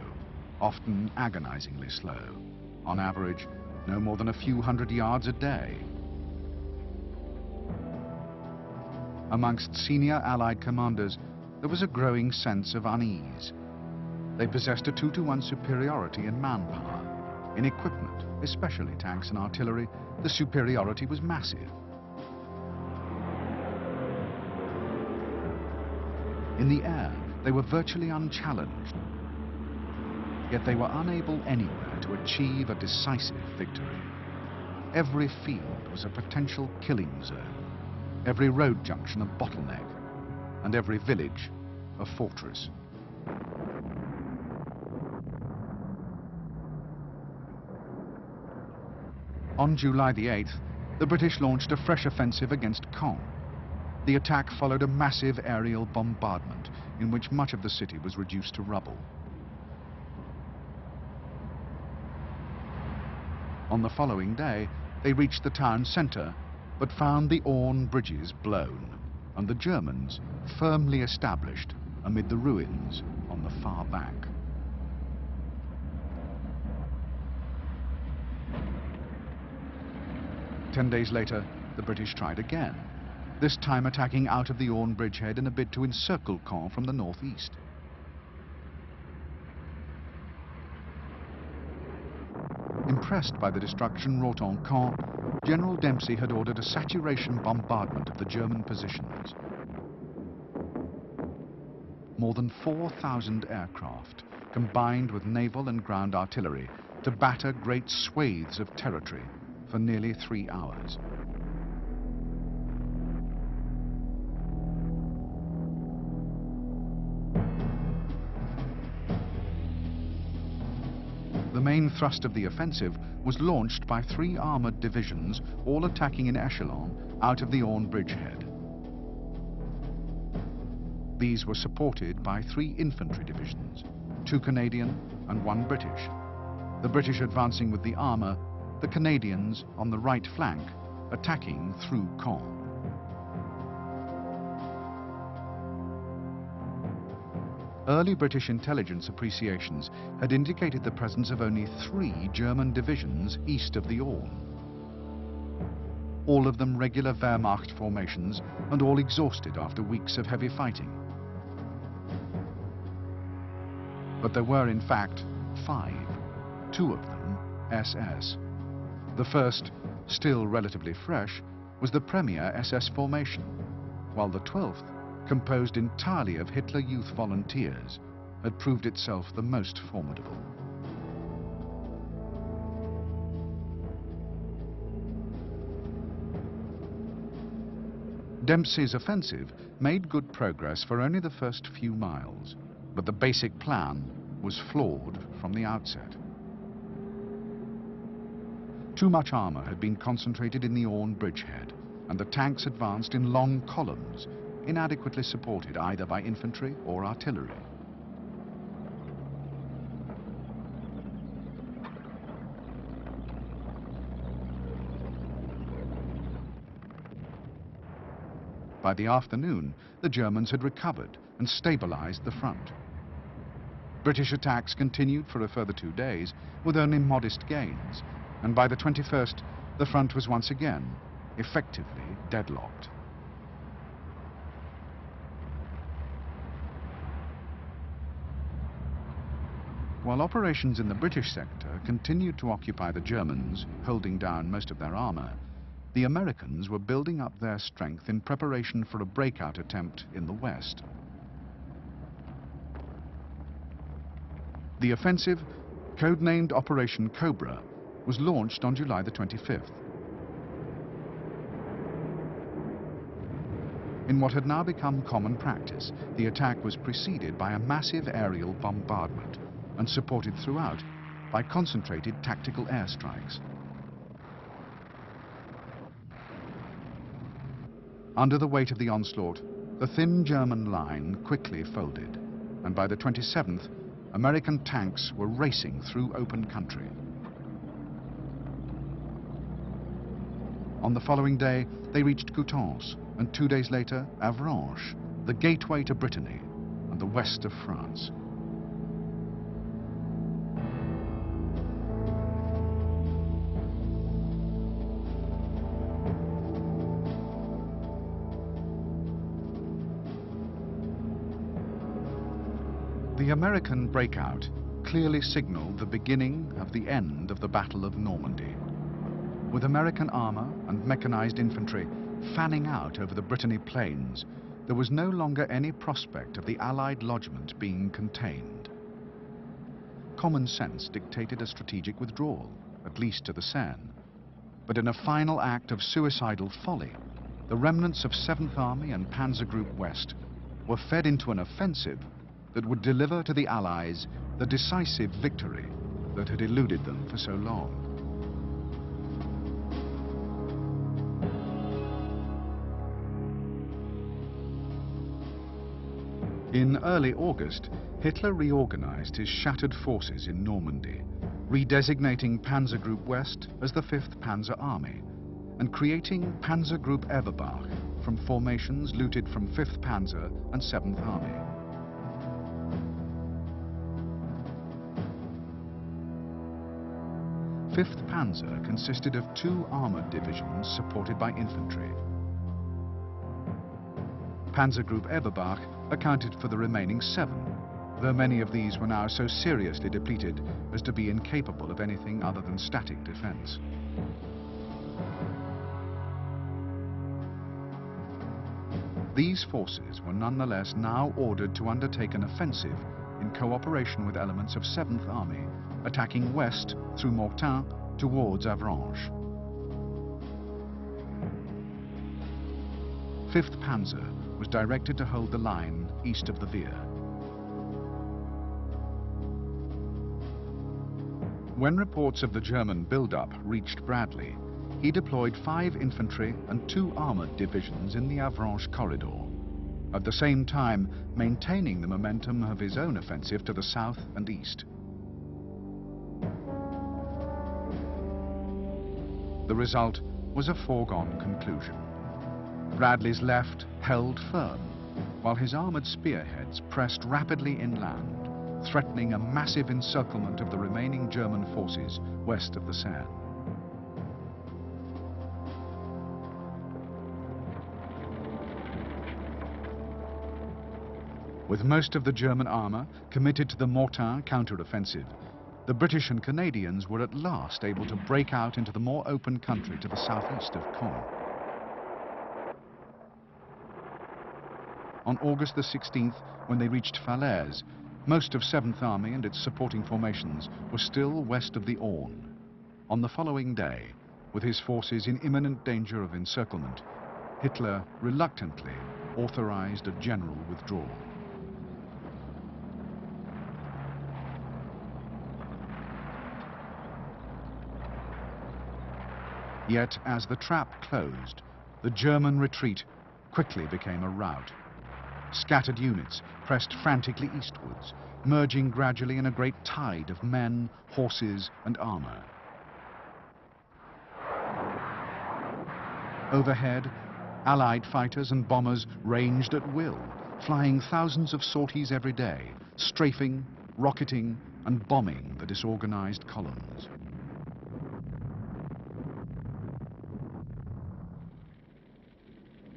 Speaker 1: often agonizingly slow. On average, no more than a few hundred yards a day. Amongst senior Allied commanders, there was a growing sense of unease. They possessed a 2-to-1 superiority in manpower. In equipment, especially tanks and artillery, the superiority was massive. In the air, they were virtually unchallenged. Yet they were unable anywhere to achieve a decisive victory. Every field was a potential killing zone, every road junction a bottleneck, and every village a fortress. On July the 8th, the British launched a fresh offensive against Caen. The attack followed a massive aerial bombardment in which much of the city was reduced to rubble. On the following day, they reached the town centre, but found the Orne bridges blown and the Germans firmly established amid the ruins on the far bank. Ten days later, the British tried again, this time attacking out of the Orne bridgehead in a bid to encircle Caen from the northeast. Impressed by the destruction wrought on Caen, General Dempsey had ordered a saturation bombardment of the German positions. More than 4,000 aircraft, combined with naval and ground artillery, to batter great swathes of territory for nearly 3 hours. The main thrust of the offensive was launched by 3 armoured divisions, all attacking in echelon out of the Orne bridgehead. These were supported by 3 infantry divisions, 2 Canadian and 1 British. The British advancing with the armour, the Canadians on the right flank, attacking through Caen. Early British intelligence appreciations had indicated the presence of only 3 German divisions east of the Orne. All of them regular Wehrmacht formations and all exhausted after weeks of heavy fighting. But there were in fact 5, 2 of them SS. The first, still relatively fresh, was the Premier SS formation, while the 12th, composed entirely of Hitler Youth volunteers, had proved itself the most formidable. Dempsey's offensive made good progress for only the first few miles, but the basic plan was flawed from the outset. Too much armour had been concentrated in the Orne bridgehead, and the tanks advanced in long columns, inadequately supported either by infantry or artillery. By the afternoon, the Germans had recovered and stabilized the front. British attacks continued for a further 2 days with only modest gains, and by the 21st, the front was once again effectively deadlocked. While operations in the British sector continued to occupy the Germans, holding down most of their armour, the Americans were building up their strength in preparation for a breakout attempt in the west. The offensive codenamed Operation Cobra, was launched on July the 25th. In what had now become common practice, the attack was preceded by a massive aerial bombardment and supported throughout by concentrated tactical airstrikes. Under the weight of the onslaught, the thin German line quickly folded, and by the 27th, American tanks were racing through open country. On the following day, they reached Coutances, and 2 days later, Avranches, the gateway to Brittany and the west of France. The American breakout clearly signaled the beginning of the end of the Battle of Normandy. With American armor and mechanized infantry fanning out over the Brittany plains, there was no longer any prospect of the Allied lodgment being contained. Common sense dictated a strategic withdrawal, at least to the Seine. But in a final act of suicidal folly, the remnants of 7th Army and Panzer Group West were fed into an offensive that would deliver to the Allies the decisive victory that had eluded them for so long. In early August, Hitler reorganized his shattered forces in Normandy, redesignating Panzer Group West as the 5th Panzer Army and creating Panzer Group Eberbach from formations looted from 5th Panzer and 7th Army. Fifth Panzer consisted of 2 armored divisions supported by infantry. Panzer Group Eberbach accounted for the remaining 7, though many of these were now so seriously depleted as to be incapable of anything other than static defense. These forces were nonetheless now ordered to undertake an offensive in cooperation with elements of 7th Army, attacking west through Mortain towards Avranches. 5th Panzer was directed to hold the line east of the Veer. When reports of the German build-up reached Bradley, he deployed 5 infantry and 2 armored divisions in the Avranches corridor, at the same time maintaining the momentum of his own offensive to the south and east. The result was a foregone conclusion. Bradley's left held firm, while his armored spearheads pressed rapidly inland, threatening a massive encirclement of the remaining German forces west of the Seine. With most of the German armor committed to the Mortain counter-offensive, the British and Canadians were at last able to break out into the more open country to the southeast of Caen. On August the 16th, when they reached Falaise, most of 7th Army and its supporting formations were still west of the Orne. On the following day, with his forces in imminent danger of encirclement, Hitler reluctantly authorized a general withdrawal. Yet, as the trap closed, the German retreat quickly became a rout. Scattered units pressed frantically eastwards, merging gradually in a great tide of men, horses, and armor. Overhead, Allied fighters and bombers ranged at will, flying thousands of sorties every day, strafing, rocketing, and bombing the disorganized columns.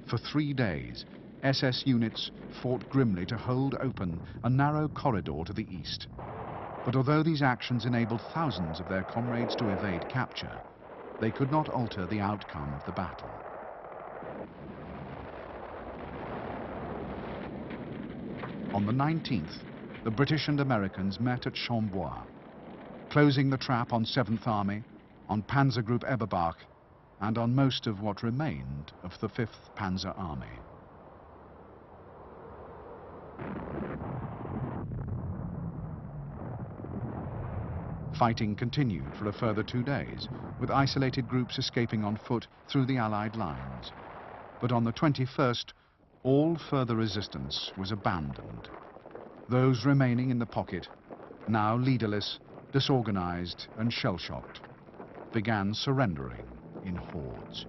Speaker 1: For 3 days, SS units fought grimly to hold open a narrow corridor to the east. But although these actions enabled thousands of their comrades to evade capture, they could not alter the outcome of the battle. On the 19th, the British and Americans met at Chambois. closing the trap on 7th Army, on Panzer Group Eberbach, and on most of what remained of the 5th Panzer Army. Fighting continued for a further 2 days, with isolated groups escaping on foot through the Allied lines. But on the 21st, all further resistance was abandoned. Those remaining in the pocket, now leaderless, disorganized and shell-shocked, began surrendering in hordes.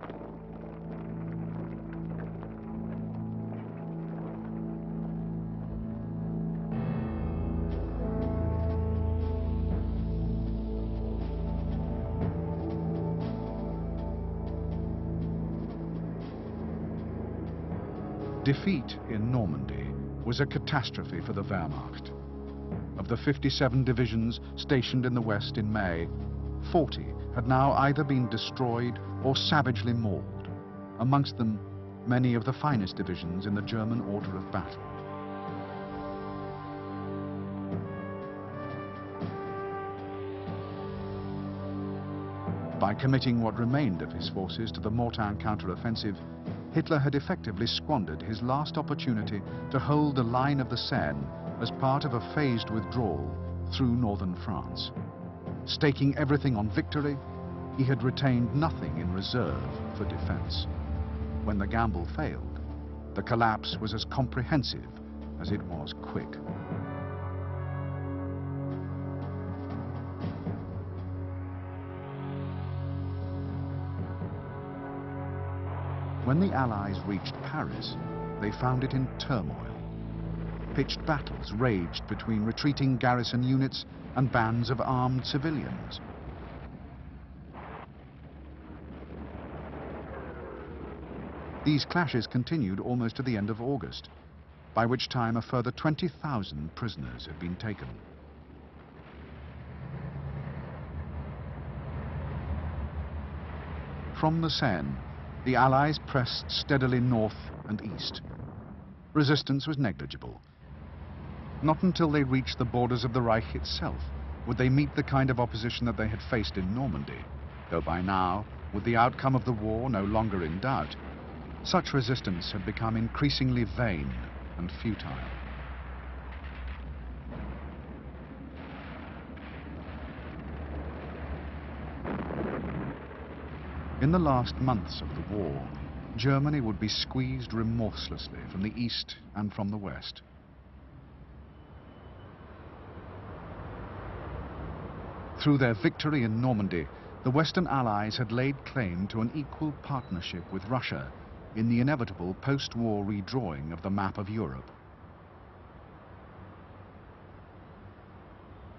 Speaker 1: Defeat in Normandy was a catastrophe for the Wehrmacht. Of the 57 divisions stationed in the West in May, 40 had now either been destroyed or savagely mauled, amongst them many of the finest divisions in the German order of battle. By committing what remained of his forces to the Mortain counter-offensive, Hitler had effectively squandered his last opportunity to hold the line of the Seine as part of a phased withdrawal through northern France. Staking everything on victory, he had retained nothing in reserve for defense. When the gamble failed, the collapse was as comprehensive as it was quick. When the Allies reached Paris, they found it in turmoil. Pitched battles raged between retreating garrison units and bands of armed civilians. These clashes continued almost to the end of August, by which time a further 20,000 prisoners had been taken. From the Seine, the Allies pressed steadily north and east. Resistance was negligible. Not until they reached the borders of the Reich itself would they meet the kind of opposition that they had faced in Normandy, though by now, with the outcome of the war no longer in doubt, such resistance had become increasingly vain and futile. In the last months of the war, Germany would be squeezed remorselessly from the east and from the west. Through their victory in Normandy, the Western Allies had laid claim to an equal partnership with Russia in the inevitable post-war redrawing of the map of Europe.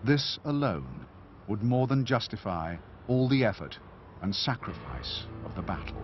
Speaker 1: This alone would more than justify all the effort and sacrifice of the battle.